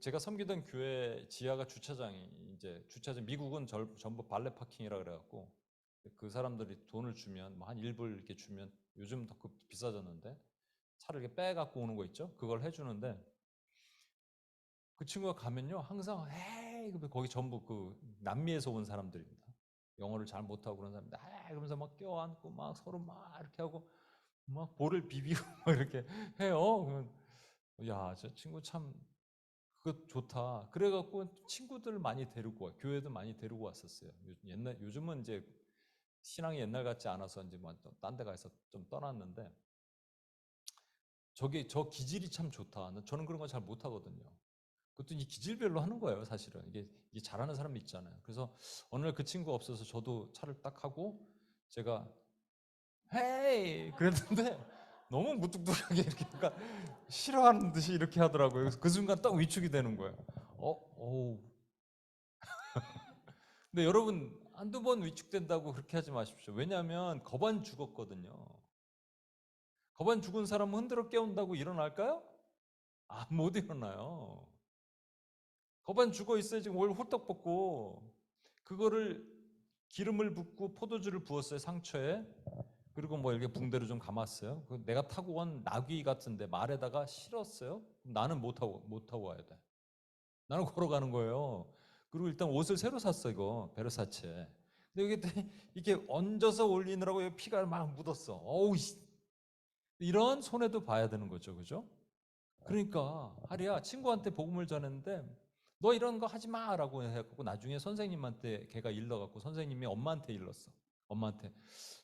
제가 섬기던 교회 지하가 주차장이 이제 미국은 전부 발레 파킹이라 그래갖고 그 사람들이 돈을 주면 뭐 한 1불 이렇게 주면, 요즘 더 비싸졌는데 차를 이렇게 빼갖고 오는 거 있죠? 그걸 해주는데 그 친구가 가면요 항상 에이, 거기 전부 남미에서 온 사람들입니다. 영어를 잘 못하고 그런 사람들, 에이 그러면서 막 껴안고 막 서로 막 이렇게 하고 막 볼을 비비고 막 이렇게 해요. 그러면 야, 저 친구 참 그거 좋다. 그래갖고 친구들 많이 데리고 와, 교회도 많이 데리고 왔었어요. 요즘은 이제 신앙이 옛날 같지 않아서 이제 딴 데 가서 좀 떠났는데, 저 기질이 참 좋다. 저는 그런 거 잘 못하거든요. 그것도 이 기질별로 하는 거예요, 사실은. 이게 잘하는 사람이 있잖아요. 그래서 어느 날 그 친구가 없어서 저도 차를 딱 하고 제가 헤이 그랬는데 너무 무뚝뚝하게 이렇게 약간 싫어하는 듯이 이렇게 하더라고요. 그래서 그 순간 딱 위축이 되는 거예요. 어우. 근데 여러분 한두 번 위축된다고 그렇게 하지 마십시오. 왜냐하면 거반 죽었거든요. 거반 죽은 사람은 흔들어 깨운다고 일어날까요? 못 일어나요. 거반 죽어 있어요. 지금 얼굴 홀떡 벗고 그거를 기름을 붓고 포도주를 부었어요. 상처에. 그리고 뭐 이렇게 붕대로 좀 감았어요. 내가 타고 온 나귀 같은데 말에다가 실었어요. 나는 못 타고 와야 돼. 나는 걸어가는 거예요. 그리고 일단 옷을 새로 샀어 이거 베르사체. 근데 이게 얹어서 올리느라고 피가 막 묻었어. 어우 이런 손해도 봐야 되는 거죠, 그죠? 그러니까 하리야 친구한테 복음을 전했는데 너 이런 거 하지 마라고 해갖고 나중에 선생님한테 걔가 일러갖고 선생님이 엄마한테 일렀어. 엄마한테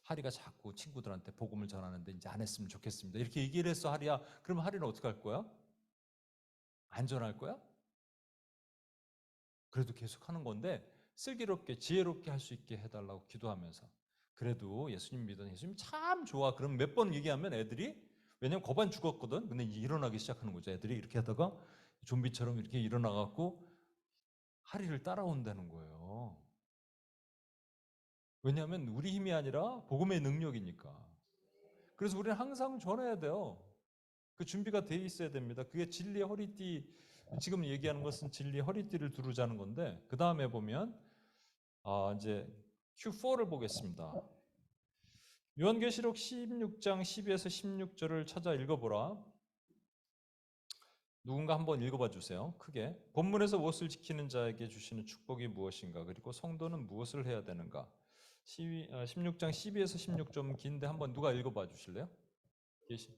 하리가 자꾸 친구들한테 복음을 전하는데 이제 안 했으면 좋겠습니다. 이렇게 얘기를 했어 하리야. 그러면 하리는 어떻게 할 거야? 안 전할 거야? 그래도 계속 하는 건데 슬기롭게 지혜롭게 할 수 있게 해달라고 기도하면서 그래도 예수님 믿은 예수님 참 좋아. 그럼 몇 번 얘기하면 애들이 왜냐면 거반 죽었거든. 근데 이제 일어나기 시작하는 거죠. 애들이 이렇게 하다가 좀비처럼 이렇게 일어나갖고 하리를 따라온다는 거예요. 왜냐하면 우리 힘이 아니라 복음의 능력이니까. 그래서 우리는 항상 전해야 돼요. 그 준비가 돼 있어야 됩니다. 그게 진리의 허리띠, 지금 얘기하는 것은 진리의 허리띠를 두르자는 건데 그 다음에 보면 이제 Q4를 보겠습니다. 요한계시록 16장 12에서 16절을 찾아 읽어보라. 누군가 한번 읽어봐 주세요. 크게. 본문에서 무엇을 지키는 자에게 주시는 축복이 무엇인가? 그리고 성도는 무엇을 해야 되는가? 16장 12에서 16 좀 긴데 한번 누가 읽어봐 주실래요? 계시.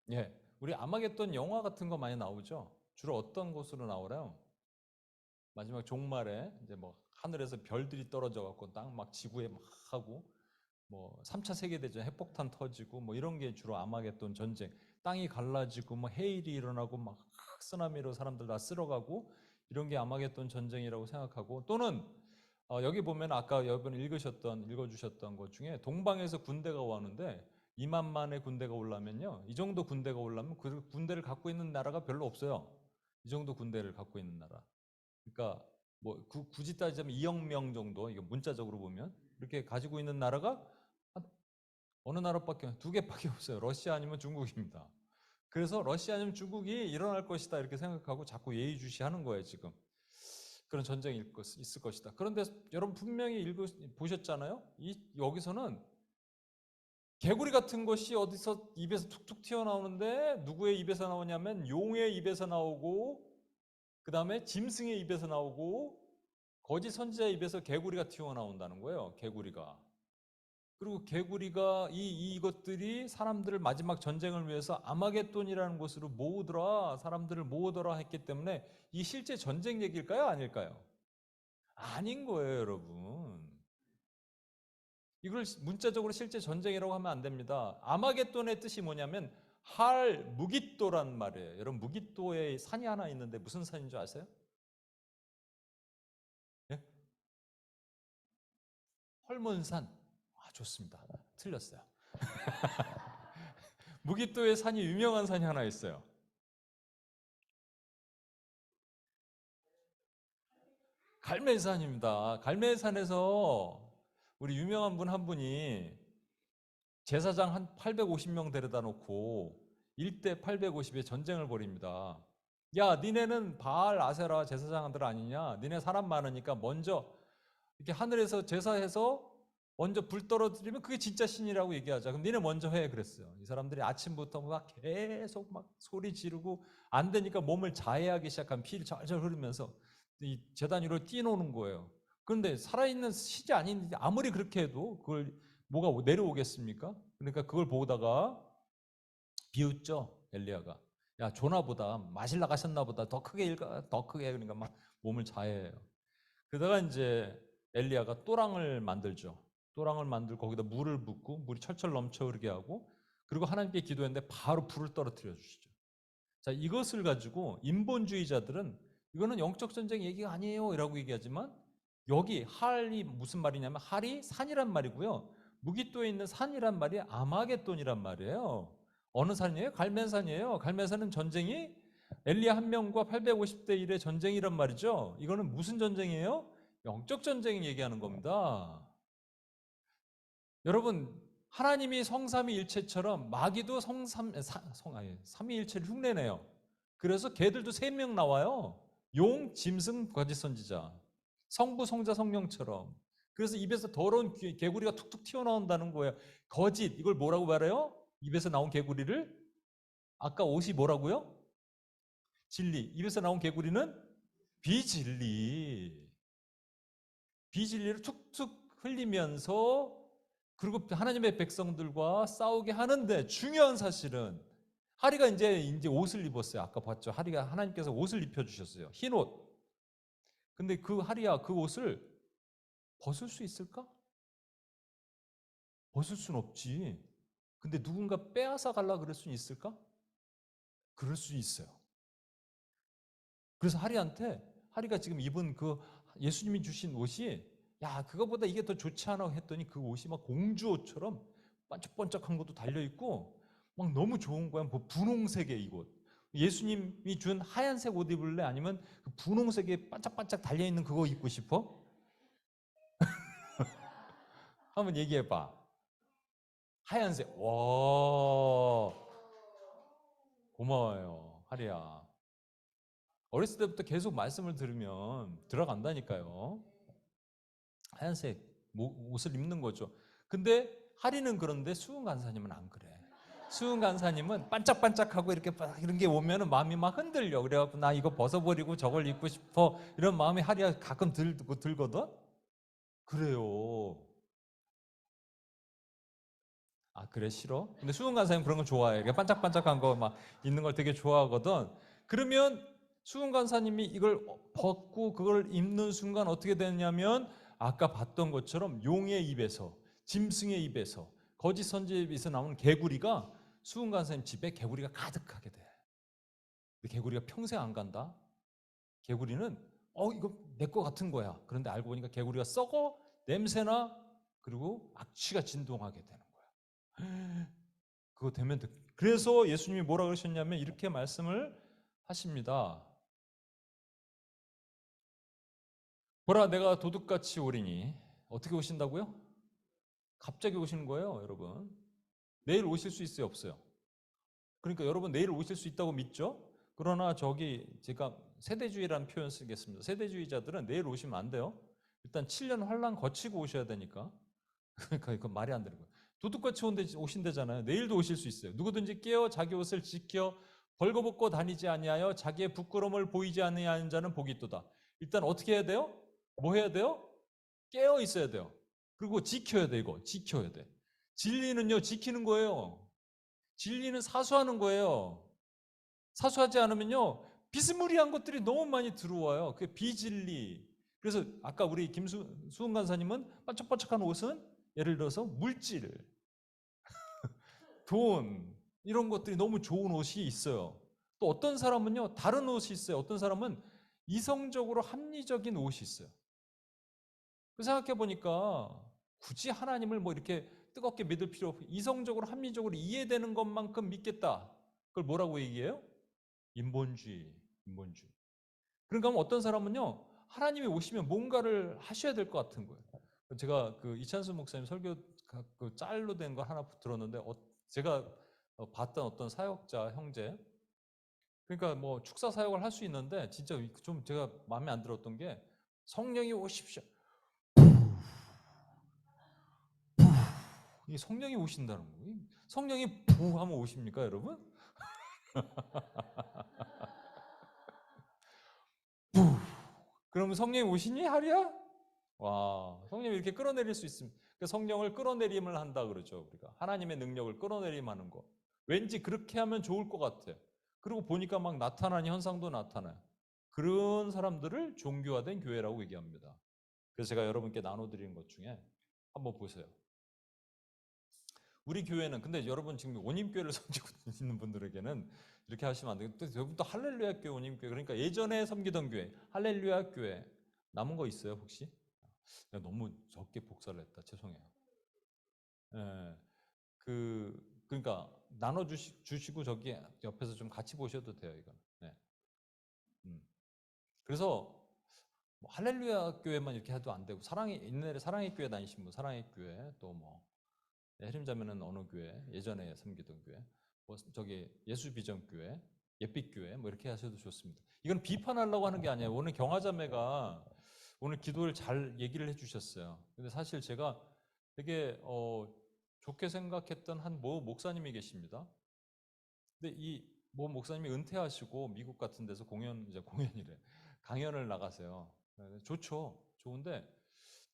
예, 우리 아마겟돈 영화 같은 거 많이 나오죠? 주로 어떤 곳으로 나오나요? 마지막 종말에 이제 뭐 하늘에서 별들이 떨어져 갖고 땅 막 지구에 막 하고 뭐 3차 세계대전 핵폭탄 터지고 뭐 이런 게 주로 아마겟돈 전쟁. 땅이 갈라지고 뭐 해일이 일어나고 막 쓰나미로 사람들 다 쓸어가고 이런 게 아마겟돈 전쟁이라고 생각하고 또는 여기 보면 아까 여러분 읽어주셨던 것 중에 동방에서 군대가 오는데 2만만의 군대가 올라면요. 이 정도 군대가 올라면 그 군대를 갖고 있는 나라가 별로 없어요. 이 정도 군대를 갖고 있는 나라. 그러니까 뭐 굳이 따지자면 2억 명 정도 이게 문자적으로 보면 이렇게 가지고 있는 나라가 어느 나라밖에 두 개밖에 없어요. 러시아 아니면 중국입니다. 그래서 러시아 아니면 중국이 일어날 것이다 이렇게 생각하고 자꾸 예의주시하는 거예요 지금. 그런 전쟁이 있을 것이다. 그런데 여러분 분명히 보셨잖아요. 여기서는 개구리 같은 것이 어디서 입에서 툭툭 튀어나오는데 누구의 입에서 나오냐면 용의 입에서 나오고 그 다음에 짐승의 입에서 나오고 거짓 선지자의 입에서 개구리가 튀어나온다는 거예요. 개구리가. 그리고 개구리가 이것들이 사람들을 마지막 전쟁을 위해서 아마겟돈이라는 곳으로 모으더라. 사람들을 모으더라 했기 때문에 이 실제 전쟁 얘기일까요? 아닐까요? 아닌 거예요, 여러분. 이걸 문자적으로 실제 전쟁이라고 하면 안 됩니다. 아마겟돈의 뜻이 뭐냐면 할 무깃도란 말이에요. 여러분 무깃도에 산이 하나 있는데 무슨 산인 줄 아세요? 예? 헐몬산. 좋습니다. 틀렸어요. 무깃도에 산이 유명한 산이 하나 있어요. 갈매산입니다. 갈매산에서 우리 유명한 분 한 분이 제사장 한 850명 데려다 놓고 1대 850의 전쟁을 벌입니다. 야, 니네는 바알 아세라 제사장들 아니냐? 니네 사람 많으니까 먼저 이렇게 하늘에서 제사해서 먼저 불 떨어뜨리면 그게 진짜 신이라고 얘기하자. 그럼 니네 먼저 해 그랬어요. 이 사람들이 아침부터 막 계속 막 소리 지르고 안 되니까 몸을 자해하기 시작한 피를 절절 흐르면서 이 제단 위로 뛰노는 거예요. 그런데 살아있는 신이 아닌데 아무리 그렇게 해도 그걸 뭐가 내려오겠습니까? 그러니까 그걸 보다가 비웃죠 엘리야가. 야, 조나보다 마실 나가셨나 보다. 더 크게 읽어, 더 크게. 그러니까 막 몸을 자해해요. 그러다가 이제 엘리야가 또랑을 만들죠. 또랑을 만들고 거기다 물을 붓고 물이 철철 넘쳐 흐르게 하고, 그리고 하나님께 기도했는데 바로 불을 떨어뜨려 주시죠. 자, 이것을 가지고 인본주의자들은 이거는 영적 전쟁 얘기가 아니에요 이라고 얘기하지만, 여기 할이 무슨 말이냐면, 할이 산이란 말이고요, 무기토에 있는 산이란 말이 아마겟돈이란 말이에요. 어느 산이에요? 갈멜산이에요. 갈멜산은 전쟁이 엘리야 한 명과 850대 1의 전쟁이란 말이죠. 이거는 무슨 전쟁이에요? 영적 전쟁 얘기하는 겁니다. 여러분, 하나님이 성삼위일체처럼 마귀도 삼위일체를 흉내내요. 그래서 개들도 3명 나와요. 용, 짐승, 거짓 선지자. 성부, 성자, 성령처럼. 그래서 입에서 더러운 개구리가 툭툭 튀어나온다는 거예요. 거짓, 이걸 뭐라고 말해요? 입에서 나온 개구리를? 아까 옷이 뭐라고요? 진리. 입에서 나온 개구리는 비진리. 비진리를 툭툭 흘리면서, 그리고 하나님의 백성들과 싸우게 하는데, 중요한 사실은 하리가 이제 옷을 입었어요. 아까 봤죠? 하리가 하나님께서 옷을 입혀주셨어요. 흰 옷. 근데 그 하리야, 그 옷을 벗을 수 있을까? 벗을 수는 없지. 근데 누군가 빼앗아 갈라 그럴 수 있을까? 그럴 수 있어요. 그래서 하리가 지금 입은 그 예수님이 주신 옷이, 야, 그거보다 이게 더 좋지 않아 했더니 그 옷이 막 공주 옷처럼 반짝반짝한 것도 달려있고 막 너무 좋은 거야. 뭐 분홍색의 이 옷. 예수님이 준 하얀색 옷 입을래? 아니면 그 분홍색에 반짝반짝 달려있는 그거 입고 싶어? 한번 얘기해봐. 하얀색. 와, 고마워요, 하리야. 어렸을 때부터 계속 말씀을 들으면 들어간다니까요. 하얀색 옷을 입는 거죠. 근데 하리는 그런데 수은 간사님은 안 그래. 수은 간사님은 반짝반짝하고 이렇게 이런 게 오면은 마음이 막 흔들려. 그래갖고 나 이거 벗어버리고 저걸 입고 싶어. 이런 마음이 하리가 가끔 들거든. 그래요. 아, 그래, 싫어? 근데 수은 간사님 그런 거 좋아해. 이렇게 반짝반짝한 거 막 있는 걸 되게 좋아하거든. 그러면 수은 간사님이 이걸 벗고 그걸 입는 순간 어떻게 되냐면, 아까 봤던 것처럼 용의 입에서, 짐승의 입에서, 거짓 선지의 입에서 나오는 개구리가, 수은 간사님 집에 개구리가 가득하게 돼. 근데 개구리가 평생 안 간다. 개구리는 이거 내 거 같은 거야. 그런데 알고 보니까 개구리가 썩어, 냄새나, 그리고 악취가 진동하게 되는 거야. 그거 되면 그래서 예수님이 뭐라 그러셨냐면 이렇게 말씀을 하십니다. 보라, 내가 도둑같이 오리니. 어떻게 오신다고요? 갑자기 오시는 거예요, 여러분. 내일 오실 수 있어요, 없어요? 그러니까 여러분 내일 오실 수 있다고 믿죠? 그러나 저기 제가 세대주의라는 표현 쓰겠습니다. 세대주의자들은 내일 오시면 안 돼요. 일단 7년 환란 거치고 오셔야 되니까. 그러니까 이건 말이 안 되는 거예요. 도둑같이 오신대잖아요. 내일도 오실 수 있어요. 누구든지 깨어 자기 옷을 지켜 벌거벗고 다니지 아니하여 자기의 부끄러움을 보이지 아니하는 자는 복이 있도다. 일단 어떻게 해야 돼요? 뭐 해야 돼요? 깨어 있어야 돼요. 그리고 지켜야 돼, 이거. 지켜야 돼. 진리는요, 지키는 거예요. 진리는 사수하는 거예요. 사수하지 않으면요, 비스무리한 것들이 너무 많이 들어와요. 그게 비진리. 그래서 아까 우리 수은 간사님은 반짝반짝한 옷은 예를 들어서 물질, 돈, 이런 것들이 너무 좋은 옷이 있어요. 또 어떤 사람은요, 다른 옷이 있어요. 어떤 사람은 이성적으로 합리적인 옷이 있어요. 그 생각해 보니까 굳이 하나님을 뭐 이렇게 뜨겁게 믿을 필요 없고, 이성적으로 합리적으로 이해되는 것만큼 믿겠다. 그걸 뭐라고 얘기해요? 인본주의, 인본주의. 그러니까 어떤 사람은요, 하나님이 오시면 뭔가를 하셔야 될 것 같은 거예요. 제가 그 이찬수 목사님 설교 그 짤로 된 거 하나 들었는데, 제가 봤던 어떤 사역자 형제, 그러니까 뭐 축사 사역을 할 수 있는데 진짜 좀 제가 마음에 안 들었던 게, 성령이 오십시오. 이 성령이 오신다는 거예요. 성령이 부 하면 오십니까, 여러분? 그러면 성령이 오시니 하랴? 와, 성령이 이렇게 끌어내릴 수 있습니다. 그 성령을 끌어내림을 한다 그러죠, 우리가. 하나님의 능력을 끌어내림하는 거. 왠지 그렇게 하면 좋을 것 같아요. 그리고 보니까 막 나타나는 현상도 나타나요. 그런 사람들을 종교화된 교회라고 얘기합니다. 그래서 제가 여러분께 나눠드리는 것 중에 한번 보세요. 우리 교회는 근데 여러분 지금 원임교회를 섬기고 있는 분들에게는 이렇게 하시면 안 되고 여러분 또 할렐루야 교회 원임교회 그러니까 예전에 섬기던 교회 할렐루야 교회 남은 거 있어요 혹시? 내가 너무 적게 복사를 했다 죄송해요. 예, 그러니까 나눠 주시고 저기 옆에서 좀 같이 보셔도 돼요 이건. 네. 그래서 뭐 할렐루야 교회만 이렇게 해도 안 되고 사랑의 옛날에 사랑의 교회 다니신 분 사랑의 교회 또뭐 해림자매는 어느 교회 예전에 섬기던 교회 뭐 저기 예수 비전 교회 예빛 교회 뭐 이렇게 하셔도 좋습니다. 이건 비판하려고 하는 게 아니에요. 오늘 경화자매가 오늘 기도를 잘 얘기를 해주셨어요. 근데 사실 제가 되게 좋게 생각했던 한 모 목사님이 계십니다. 근데 이 모 목사님이 은퇴하시고 미국 같은 데서 공연이래 강연을 나가세요. 좋죠. 좋은데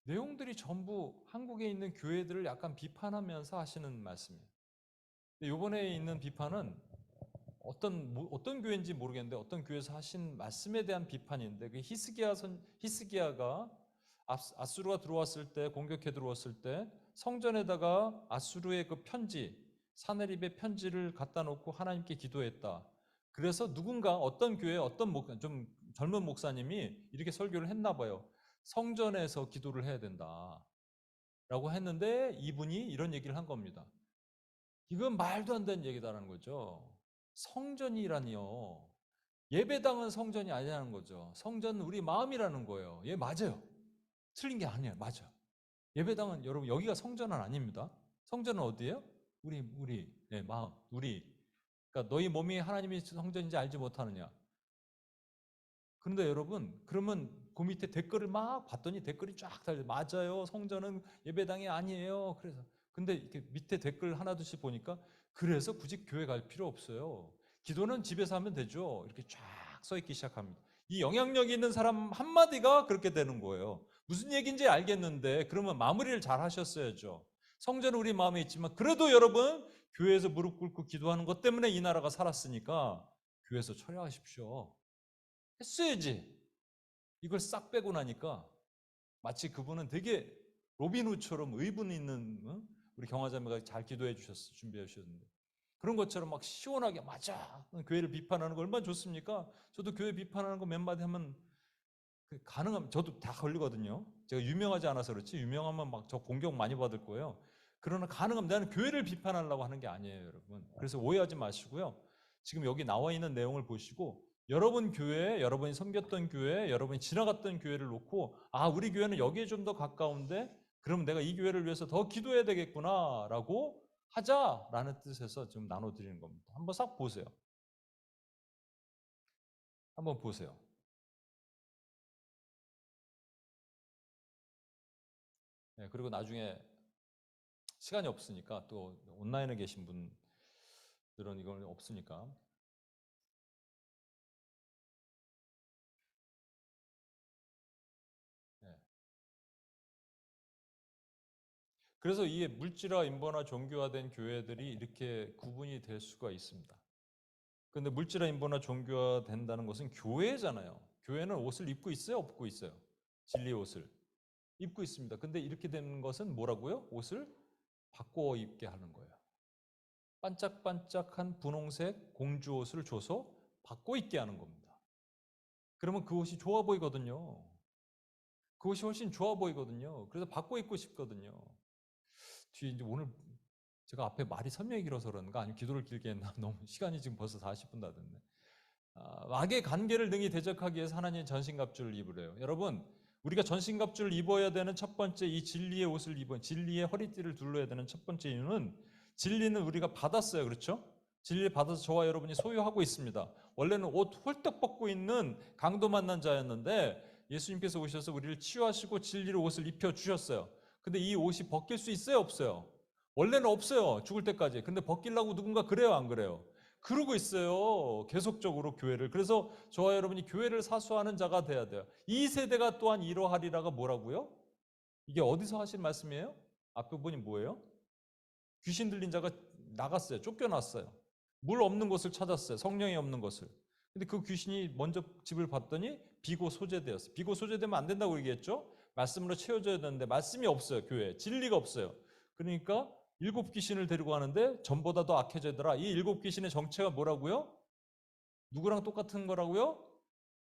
내용들이 전부 한국에 있는 교회들을 약간 비판하면서 하시는 말씀이에요. 근데 이번에 있는 비판은 어떤 교회인지 모르겠는데 어떤 교회에서 하신 말씀에 대한 비판인데 그 히스기야가 아수르가 들어왔을 때 공격해 들어왔을 때 성전에다가 아수르의 그 편지 사네립의 편지를 갖다 놓고 하나님께 기도했다. 그래서 누군가 어떤 교회 좀 젊은 목사님이 이렇게 설교를 했나 봐요. 성전에서 기도를 해야 된다. 라고 했는데 이분이 이런 얘기를 한 겁니다. 이건 말도 안 되는 얘기다라는 거죠. 성전이라니요. 예배당은 성전이 아니라는 거죠. 성전은 우리 마음이라는 거예요. 예, 맞아요. 틀린 게 아니에요. 맞아요. 예배당은 여러분 여기가 성전은 아닙니다. 성전은 어디예요? 우리 마음, 우리. 그러니까 너희 몸이 하나님의 성전인지 알지 못하느냐. 그런데 여러분, 그러면 그 밑에 댓글을 막 봤더니 댓글이 쫙 달려. 맞아요. 성전은 예배당이 아니에요. 그래서 근데 이렇게 밑에 댓글 하나둘씩 보니까 그래서 굳이 교회 갈 필요 없어요. 기도는 집에서 하면 되죠. 이렇게 쫙 써 있기 시작합니다. 이 영향력 있는 사람 한마디가 그렇게 되는 거예요. 무슨 얘기인지 알겠는데 그러면 마무리를 잘 하셨어야죠. 성전은 우리 마음에 있지만 그래도 여러분 교회에서 무릎 꿇고 기도하는 것 때문에 이 나라가 살았으니까 교회에서 처리하십시오. 했어야지. 이걸 싹 빼고 나니까 마치 그분은 되게 로빈후처럼 의분 있는 우리 경화자매가 잘 기도해 주셨어 준비해 주셨는데 그런 것처럼 막 시원하게 맞아 교회를 비판하는 거 얼마나 좋습니까? 저도 교회 비판하는 거 몇 마디 하면 가능하면 저도 다 걸리거든요. 제가 유명하지 않아서 그렇지 유명하면 막 저 공격 많이 받을 거예요. 그러나 가능하면 나는 교회를 비판하려고 하는 게 아니에요, 여러분. 그래서 오해하지 마시고요. 지금 여기 나와 있는 내용을 보시고 여러분 교회, 여러분이 섬겼던 교회, 여러분이 지나갔던 교회를 놓고 아, 우리 교회는 여기에 좀 더 가까운데 그럼 내가 이 교회를 위해서 더 기도해야 되겠구나라고 하자라는 뜻에서 좀 나눠드리는 겁니다. 한번 싹 보세요. 한번 보세요. 네, 그리고 나중에 시간이 없으니까 또 온라인에 계신 분들은 이건 없으니까. 네. 그래서 이게 물질화, 인본화, 종교화된 교회들이 이렇게 구분이 될 수가 있습니다. 그런데 물질화, 인본화, 종교화 된다는 것은 교회잖아요. 교회는 옷을 입고 있어요, 없고 있어요? 진리의 옷을 입고 있습니다. 근데 이렇게 되는 것은 뭐라고요? 옷을 바꿔 입게 하는 거예요. 반짝반짝한 분홍색 공주 옷을 줘서 바꿔 입게 하는 겁니다. 그러면 그 옷이 좋아 보이거든요. 그 옷이 훨씬 좋아 보이거든요. 그래서 바꿔 입고 싶거든요. 뒤에 이제 오늘 제가 앞에 말이 설명이 길어서 그런가 아니면 기도를 길게 했나 너무 시간이 지금 벌써 40분 다 됐네. 악의 관계를 능히 대적하기 위해서 하나님의 전신갑주를 입으래요. 여러분 우리가 전신갑주를 입어야 되는 첫 번째 이 진리의 옷을 입은 진리의 허리띠를 둘러야 되는 첫 번째 이유는 진리는 우리가 받았어요. 그렇죠? 진리를 받아서 저와 여러분이 소유하고 있습니다. 원래는 옷 홀떡 벗고 있는 강도 만난 자였는데 예수님께서 오셔서 우리를 치유하시고 진리의 옷을 입혀 주셨어요. 근데 이 옷이 벗길 수 있어요, 없어요? 원래는 없어요. 죽을 때까지. 근데 벗기려고 누군가 그래요, 안 그래요? 그러고 있어요. 계속적으로 교회를. 그래서 저와 여러분이 교회를 사수하는 자가 돼야 돼요. 이 세대가 또한 이러하리라가 뭐라고요? 이게 어디서 하신 말씀이에요? 앞부분이 뭐예요? 귀신 들린 자가 나갔어요. 쫓겨났어요. 물 없는 곳을 찾았어요. 성령이 없는 곳을. 근데 그 귀신이 먼저 집을 봤더니 비고 소재되었어요. 비고 소재되면 안 된다고 얘기했죠. 말씀으로 채워져야 되는데 말씀이 없어요. 교회에. 진리가 없어요. 그러니까 7 귀신을 데리고 가는데 전보다 더 악해지더라. 이 7 귀신의 정체가 뭐라고요? 누구랑 똑같은 거라고요?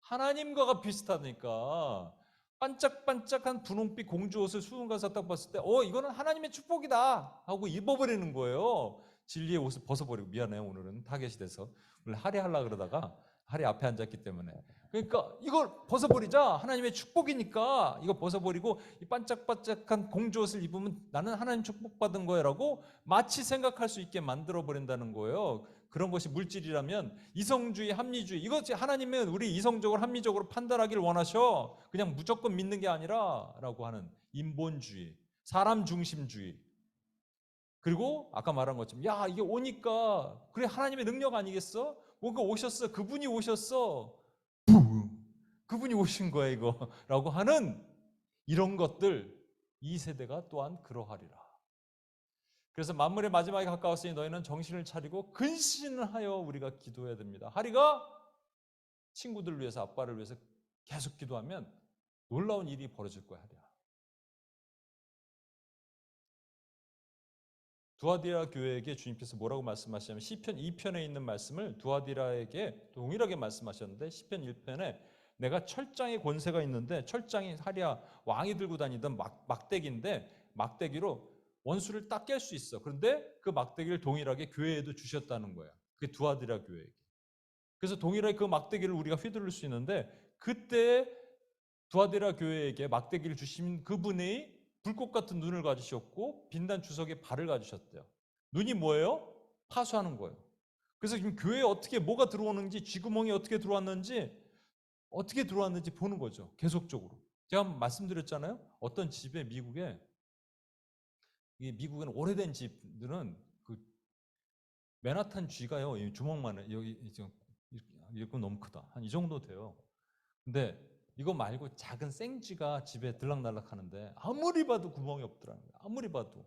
하나님과가 비슷하니까. 반짝반짝한 분홍빛 공주 옷을 수은 가서 딱 봤을 때 이거는 하나님의 축복이다 하고 입어버리는 거예요. 진리의 옷을 벗어버리고. 미안해요, 오늘은 타겟이 돼서. 원래 할애 하려고 그러다가 할애 앞에 앉았기 때문에. 그러니까 이걸 벗어버리자. 하나님의 축복이니까 이거 벗어버리고 이 반짝반짝한 공주 옷을 입으면 나는 하나님 축복받은 거야라고 마치 생각할 수 있게 만들어버린다는 거예요. 그런 것이 물질이라면 이성주의, 합리주의, 이것이 하나님은 우리 이성적으로 합리적으로 판단하기를 원하셔. 그냥 무조건 믿는 게 아니라 라고 하는 인본주의, 사람 중심주의. 그리고 아까 말한 것처럼 야 이게 오니까 그래 하나님의 능력 아니겠어? 뭔가 오셨어. 그분이 오셨어. 그분이 오신 거야 이거 라고 하는 이런 것들, 이 세대가 또한 그러하리라. 그래서 만물의 마지막에 가까웠으니 너희는 정신을 차리고 근신을 하여 우리가 기도해야 됩니다. 하리가 친구들을 위해서, 아빠를 위해서 계속 기도하면 놀라운 일이 벌어질 거야. 하리야. 두아디라 교회에게 주님께서 뭐라고 말씀하시냐면 시편 2편에 있는 말씀을 두아디라에게 동일하게 말씀하셨는데 시편 1편에 내가 철장의 권세가 있는데, 철장이 하리야 왕이 들고 다니던 막대기인데 막대기로 원수를 딱 깰 수 있어. 그런데 그 막대기를 동일하게 교회에도 주셨다는 거야. 그게 두아디라 교회에게. 그래서 동일하게 그 막대기를 우리가 휘두를 수 있는데 그때 두아디라 교회에게 막대기를 주신 그분이 불꽃 같은 눈을 가지셨고 빛난 주석의 발을 가지셨대요. 눈이 뭐예요? 파수하는 거예요. 그래서 지금 교회에 어떻게 뭐가 들어오는지, 쥐구멍이 어떻게 들어왔는지 보는 거죠. 계속적으로. 제가 말씀드렸잖아요. 어떤 집에 미국에는 오래된 집들은 그 맨하탄 쥐가요, 주먹만해. 여기 이거 너무 크다. 한 이 정도 돼요. 근데 이거 말고 작은 생쥐가 집에 들락날락 하는데 아무리 봐도 구멍이 없더라는 거예요. 아무리 봐도.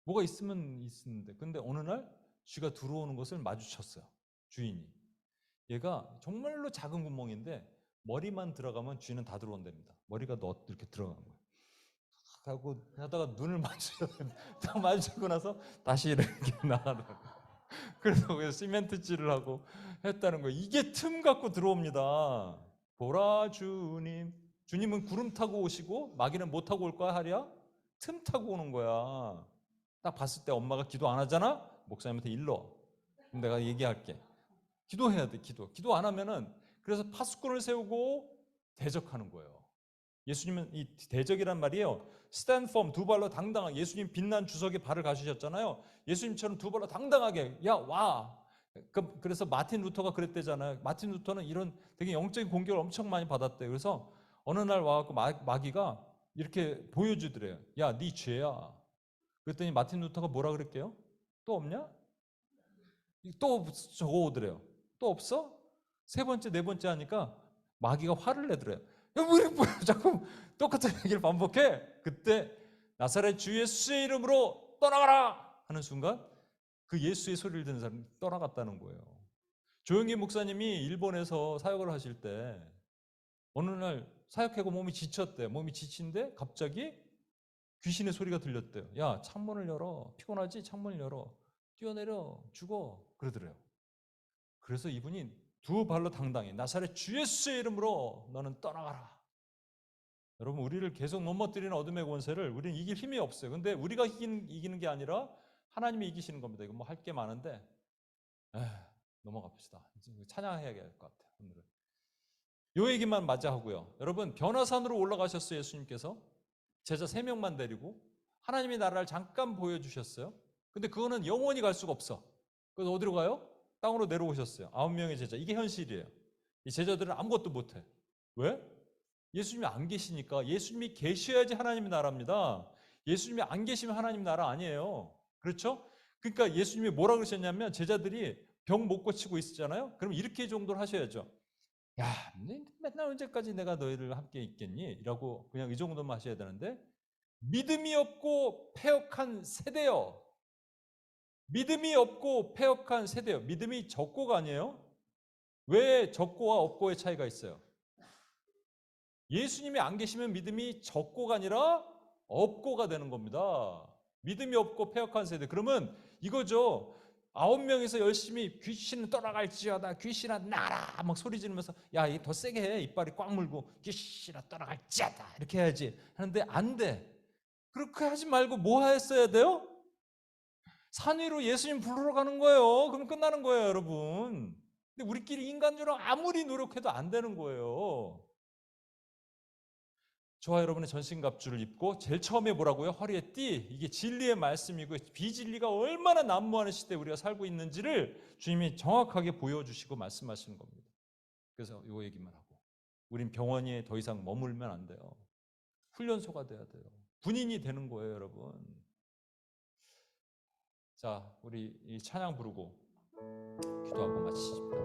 뭐가 있으면 있는데. 근데 어느 날 쥐가 들어오는 것을 마주쳤어요. 주인이. 얘가 정말로 작은 구멍인데 머리만 들어가면 쥐는 다 들어온답니다. 머리가 이렇게 들어간 거예요. 하고 하다가 눈을 마주치고 나서 다시 이렇게 나가더라고요. 그래서 시멘트질을 하고 했다는 거예요. 이게 틈 갖고 들어옵니다. 보라 주님. 주님은 구름 타고 오시고 마귀는 못 타고 올 거야 하랴? 틈 타고 오는 거야. 딱 봤을 때 엄마가 기도 안 하잖아? 목사님한테 일러. 그럼 내가 얘기할게. 기도해야 돼. 기도 안 하면은. 그래서 파수꾼을 세우고 대적하는 거예요. 예수님은 이 대적이란 말이에요. stand firm, 두 발로 당당하게. 예수님 빛난 주석에 발을 가시셨잖아요. 예수님처럼 두 발로 당당하게 야 와. 그래서 마틴 루터가 그랬대잖아요. 마틴 루터는 이런 되게 영적인 공격을 엄청 많이 받았대요. 그래서 어느 날 와갖고 마귀가 이렇게 보여주더래요. 야, 네 죄야. 그랬더니 마틴 루터가 뭐라 그랬게요? 또 없냐? 또 적어오더래요. 또 없어? 세 번째, 네 번째 하니까 마귀가 화를 내더래요. 야, 왜 자꾸 똑같은 얘기를 반복해? 그때 나사렛 주 예수의 이름으로 떠나가라 하는 순간 그 예수의 소리를 듣는 사람이 떠나갔다는 거예요. 조영기 목사님이 일본에서 사역을 하실 때 어느 날 사역하고 몸이 지쳤대. 몸이 지친데 갑자기 귀신의 소리가 들렸대요. 야, 창문을 열어. 피곤하지? 창문을 열어. 뛰어내려. 죽어. 그러더래요. 그래서 이분이 두 발로 당당히 나사렛 주 예수의 이름으로 너는 떠나가라. 여러분, 우리를 계속 넘어뜨리는 어둠의 권세를 우리는 이길 힘이 없어요. 근데 우리가 이기는 게 아니라 하나님이 이기시는 겁니다. 이거 뭐 할 게 많은데 넘어가 봅시다. 찬양해야 될 것 같아요. 오늘은 요 얘기만 마저 하고요. 여러분, 변화산으로 올라가셨어요. 예수님께서 제자 3명만 데리고 하나님의 나라를 잠깐 보여주셨어요. 근데 그거는 영원히 갈 수가 없어. 그래서 어디로 가요? 땅으로 내려오셨어요. 9명의 제자. 이게 현실이에요. 이 제자들은 아무것도 못해. 왜? 예수님이 안 계시니까. 예수님이 계셔야지 하나님의 나라입니다. 예수님이 안 계시면 하나님 나라 아니에요. 그렇죠? 그러니까 예수님이 뭐라 그러셨냐면 제자들이 병 못 고치고 있었잖아요. 그럼 이렇게 정도를 하셔야죠. 야, 맨날 언제까지 내가 너희를 함께 있겠니? 라고 그냥 이 정도만 하셔야 되는데 믿음이 없고 패역한 세대여. 믿음이 없고 패역한 세대예요. 믿음이 적고가 아니에요. 왜 적고와 없고의 차이가 있어요? 예수님이 안 계시면 믿음이 적고가 아니라 없고가 되는 겁니다. 믿음이 없고 패역한 세대. 그러면 이거죠. 9명에서 열심히 귀신은 떠나갈지어다, 귀신아 나가라 막 소리 지르면서 야, 이 더 세게 해. 이빨이 꽉 물고 귀신아 떠나갈지어다 이렇게 해야지 하는데 안 돼. 그렇게 하지 말고 뭐 했어야 돼요? 산 위로 예수님 부르러 가는 거예요. 그럼 끝나는 거예요, 여러분. 근데 우리끼리 인간적으로 아무리 노력해도 안 되는 거예요. 저와 여러분의 전신갑주를 입고 제일 처음에 뭐라고요? 허리에 띠. 이게 진리의 말씀이고 비진리가 얼마나 난무하는 시대에 우리가 살고 있는지를 주님이 정확하게 보여주시고 말씀하시는 겁니다. 그래서 이 얘기만 하고 우린 병원에 더 이상 머물면 안 돼요. 훈련소가 돼야 돼요. 군인이 되는 거예요, 여러분. 자, 우리 이 찬양 부르고 기도하고 마치십니다.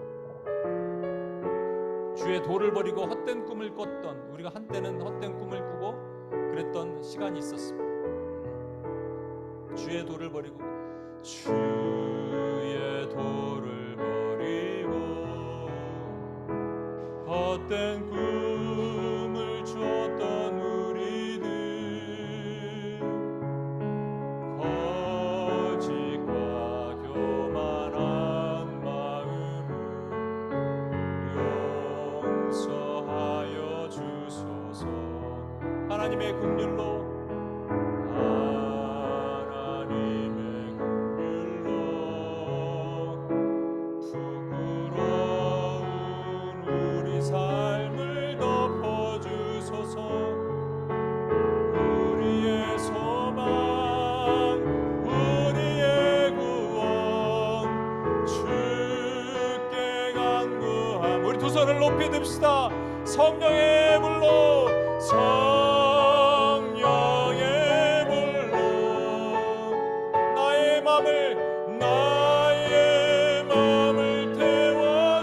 주의 도를 버리고 헛된 꿈을 꿨던, 우리가 한때는 헛된 꿈을 꾸고 그랬던 시간이 있었습니다. 주의 도를 버리고 주의 도를 버리고 헛된 꿈을 쫓던 우리들, 거짓과 교만한 마음을 용서하여 주소서. 하나님의 긍휼로, 하나님의 긍휼로 부끄러운 우리 삶을 덮어주소서. 우리의 소망, 우리의 구원, 주께 간구함. 우리 두 손을 높이 듭시다. 성령의 불로, 성령의 불로 나의 맘을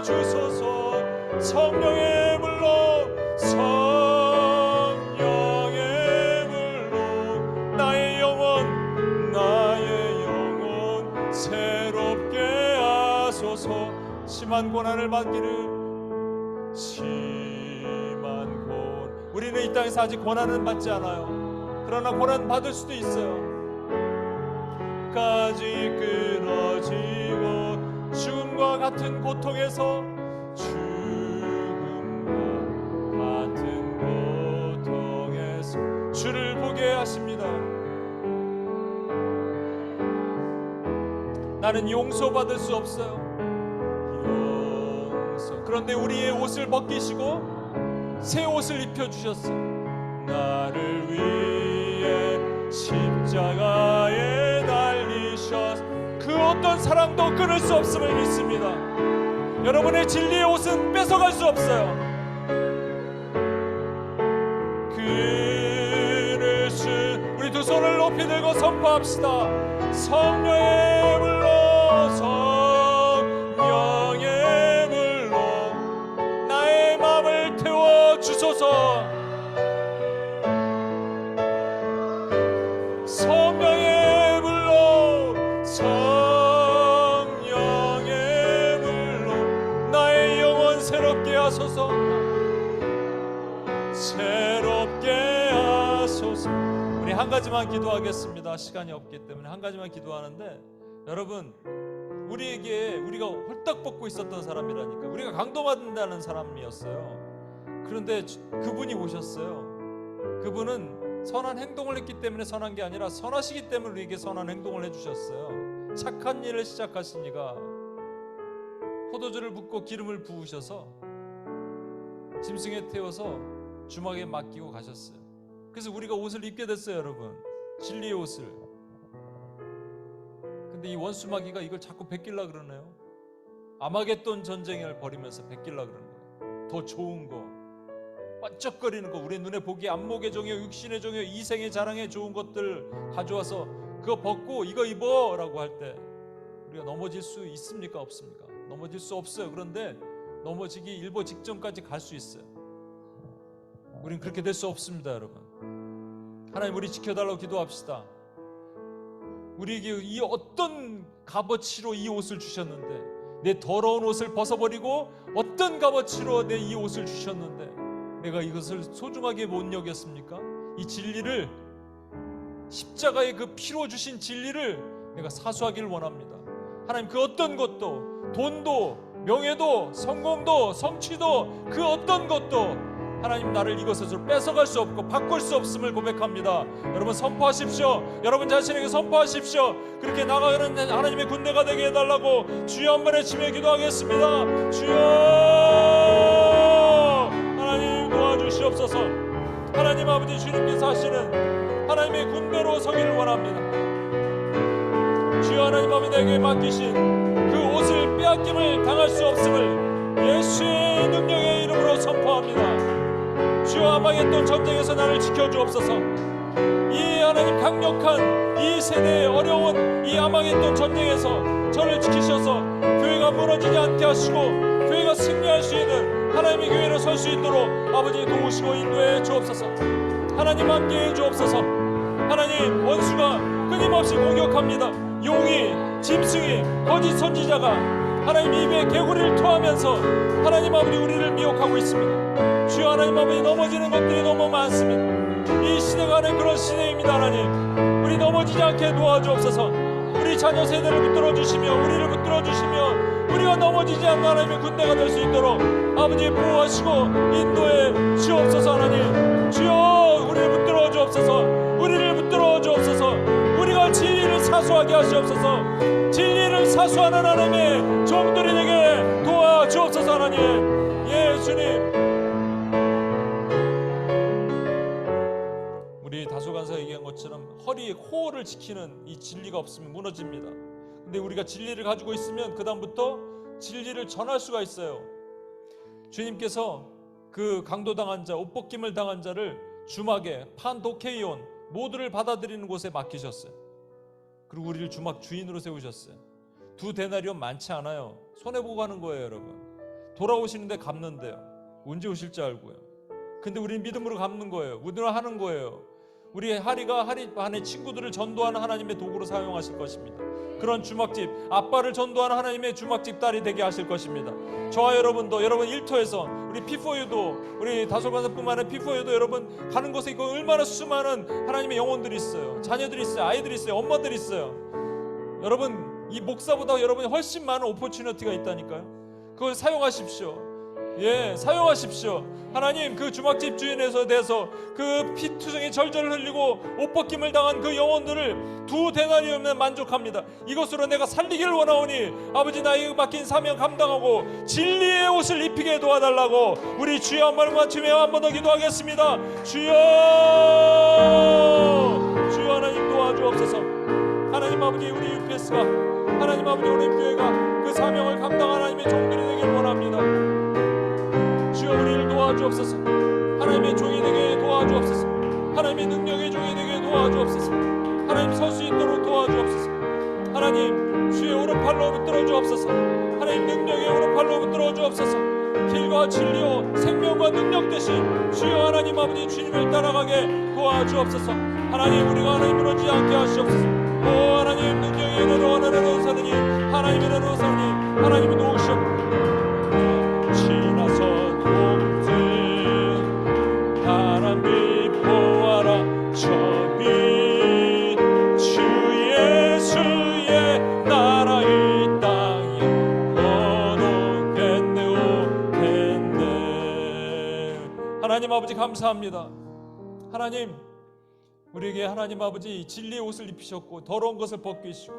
태워주소서. 성령의 불로, 성령의 불로 나의 영혼 새롭게 하소서. 심한 고난을 받기를, 심한 고난. 우리는 이 땅에서 아직 고난은 받지 않아요. 그러나 고난 받을 수도 있어요. 까지 끊어지고 죽음과 같은 고통에서, 죽음과 같은 고통에서 주를 보게 하십니다. 나는 용서받을 수 없어요. 그런데 우리의 옷을 벗기시고 새 옷을 입혀주셨어요. 나를 위해 십자가에 달리셨. 그 어떤 사랑도 끊을 수 없음을 믿습니다. 여러분의 진리의 옷은 뺏어갈 수 없어요. 끊을 수. 우리 두 손을 높이 들고 선포합시다. 성령의 불로, 성령의 불로 나의 마음을 태워주소서. 성령의 불로, 성령의 불로 나의 영혼 새롭게 하소서. 새롭게 하소서. 우리 한 가지만 기도하겠습니다. 시간이 없기 때문에 한 가지만 기도하는데, 여러분 우리에게 우리가 홀딱 벗고 있었던 사람이라니까. 우리가 강도받는다는 사람이었어요. 그런데 그분이 오셨어요. 그분은 선한 행동을 했기 때문에 선한 게 아니라 선하시기 때문에 우리에게 선한 행동을 해주셨어요. 착한 일을 시작하신 이가 포도주를 붓고 기름을 부으셔서 짐승에 태워서 주막에 맡기고 가셨어요. 그래서 우리가 옷을 입게 됐어요, 여러분. 진리의 옷을. 근데 이 원수마귀가 이걸 자꾸 베끼려고 그러네요. 아마겟돈 전쟁을 벌이면서 베끼려고 그러는 거예요. 더 좋은 거, 반짝거리는 거, 우리 눈에 보기에 안목의 정욕, 육신의 정욕, 이생의 자랑에 좋은 것들 가져와서 그거 벗고 이거 입어 라고 할 때 우리가 넘어질 수 있습니까? 없습니까? 넘어질 수 없어요. 그런데 넘어지기 일보 직전까지 갈 수 있어요. 우린 그렇게 될 수 없습니다, 여러분. 하나님, 우리 지켜달라고 기도합시다. 우리에게 이 어떤 값어치로 이 옷을 주셨는데, 내 더러운 옷을 벗어버리고 어떤 값어치로 내 이 옷을 주셨는데 내가 이것을 소중하게 못 여겼습니까? 이 진리를, 십자가의 그 피로 주신 진리를 내가 사수하기를 원합니다. 하나님, 그 어떤 것도, 돈도, 명예도, 성공도, 성취도, 그 어떤 것도 하나님 나를 이것에서 뺏어갈 수 없고 바꿀 수 없음을 고백합니다. 여러분 선포하십시오. 여러분 자신에게 선포하십시오. 그렇게 나가는 하나님의 군대가 되게 해달라고 주여 한 번에 치며 기도하겠습니다. 주여, 하나님 도와주시옵소서. 하나님 아버지, 주님께서 하시는 하나님의 군대로 서기를 원합니다. 주여, 하나님 아버지, 내게 맡기신 그 옷을 빼앗김을 당할 수 없음을 예수의 능력의 이름으로 선포합니다. 주여, 아마겟돈 전쟁에서 나를 지켜주옵소서. 이 하나님 강력한 이 세대의 어려운 이 아마겟돈 전쟁에서 저를 지키셔서 교회가 무너지지 않게 하시고 교회가 승리할 수 있는 하나님의 교회로 설 수 있도록 아버지 도우시고 인도해 주옵소서. 하나님 함께해 주옵소서. 하나님, 원수가 끊임없이 공격합니다. 용이, 짐승이, 거짓 선지자가 하나님 입에 개구리를 토하면서 하나님 아버지 우리를 미혹하고 있습니다. 주여, 하나님 아버지, 넘어지는 것들이 너무 많습니다. 이 시대가 하는 그런 시대입니다. 하나님, 우리 넘어지지 않게 도와주옵소서. 우리 자녀 세대를 붙들어 주시며 우리를 붙들어 주시며 우리가 넘어지지 않는 하나님의 군대가 될 수 있도록 아버지 보호하시고 인도해 주옵소서. 하나님, 주여, 우리를 붙들어 주옵소서. 우리를 붙들어 주옵소서. 우리가 진리를 사수하게 하시옵소서. 진리를 사수하는 하나님의 종들이 되게 도와주옵소서. 하나님, 예, 주님, 우리 다소간사가 얘기한 것처럼 허리, 코어를 지키는 이 진리가 없으면 무너집니다. 근데 우리가 진리를 가지고 있으면 그 다음부터 진리를 전할 수가 있어요. 주님께서 그 강도당한 자, 옷벗김을 당한 자를 주막에 판도케이온, 모두를 받아들이는 곳에 맡기셨어요. 그리고 우리를 주막 주인으로 세우셨어요. 2데나리온 많지 않아요. 손해보고 가는 거예요. 여러분, 돌아오시는데 갚는데요. 언제 오실 줄 알고요. 근데 우리는 믿음으로 갚는 거예요. 우리는 하는 거예요. 우리 하리가 하리 반의 친구들을 전도하는 하나님의 도구로 사용하실 것입니다. 그런 주막집, 아빠를 전도하는 하나님의 주막집 딸이 되게 하실 것입니다. 저와 여러분도, 여러분 일터에서 우리 P4U도, 우리 다소간사뿐만 아니라 P4U도 여러분 가는 곳에 있고 얼마나 수많은 하나님의 영혼들이 있어요. 자녀들이 있어요. 아이들이 있어요. 엄마들이 있어요. 여러분, 이 목사보다 여러분이 훨씬 많은 오퍼튜니티가 있다니까요. 그걸 사용하십시오. 예, 사용하십시오. 하나님, 그 주막집 주인에서 대해서 그 피투성이 절절 흘리고 옷벗김을 당한 그 영혼들을 2데나리온에 만족합니다. 이것으로 내가 살리기를 원하오니 아버지, 나에게 맡긴 사명 감당하고 진리의 옷을 입히게 도와달라고 우리 주여 한 번 맞추며 한 번 더 기도하겠습니다. 주여, 주여, 하나님 도와주옵소서. 하나님 아버지, 우리 UPS가, 하나님 아버지, 우리 교회가 그 사명을 감당하는 하나님의 종들이 되길 원합니다. 주여, 우리를 도와주옵소서. 하나님의 종이 되게 도와주옵소서. 하나님의 능력의 종이 되게 도와주옵소서. 하나님 설 수 있도록 도와주옵소서. 하나님, 주의 오른팔로 붙들어 주옵소서. 하나님 능력의 오른팔로 붙들어 주옵소서. 길과 진리요 생명과 능력 되신 주여 하나님 아버지, 주님을 따라가게 도와주옵소서. 하나님, 우리가 하나님 무너지지 않게 하시옵소서. 오 하나님, 능력의 은혜로 하나님의 은사느니 하나님의 은혜로 사느니 하나님이 도우시옵소서. 바람이 보아라, 저 빛 주 예수의 나라 이 땅에 거룩했네 오겠네. 하나님 아버지, 감사합니다. 하나님, 우리에게 하나님 아버지 진리의 옷을 입히셨고 더러운 것을 벗기시고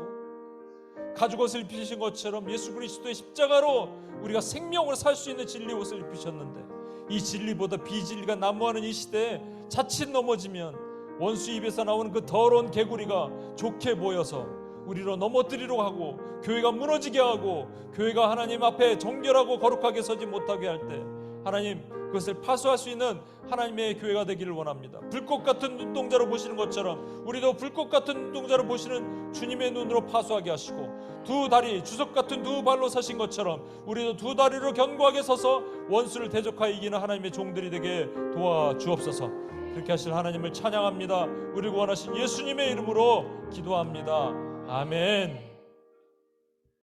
가죽옷을 입히신 것처럼 예수 그리스도의 십자가로 우리가 생명으로 살 수 있는 진리의 옷을 입히셨는데, 이 진리보다 비진리가 난무하는 이 시대에 자칫 넘어지면 원수 입에서 나오는 그 더러운 개구리가 좋게 보여서 우리로 넘어뜨리려고 하고 교회가 무너지게 하고 교회가 하나님 앞에 정결하고 거룩하게 서지 못하게 할 때, 하나님, 그것을 파수할 수 있는 하나님의 교회가 되기를 원합니다. 불꽃 같은 눈동자로 보시는 것처럼 우리도 불꽃 같은 눈동자로 보시는 주님의 눈으로 파수하게 하시고, 두 다리, 주석 같은 두 발로 서신 것처럼 우리도 두 다리로 견고하게 서서 원수를 대적하여 이기는 하나님의 종들이 되게 도와주옵소서. 그렇게 하실 하나님을 찬양합니다. 우리를 구원하신 예수님의 이름으로 기도합니다. 아멘.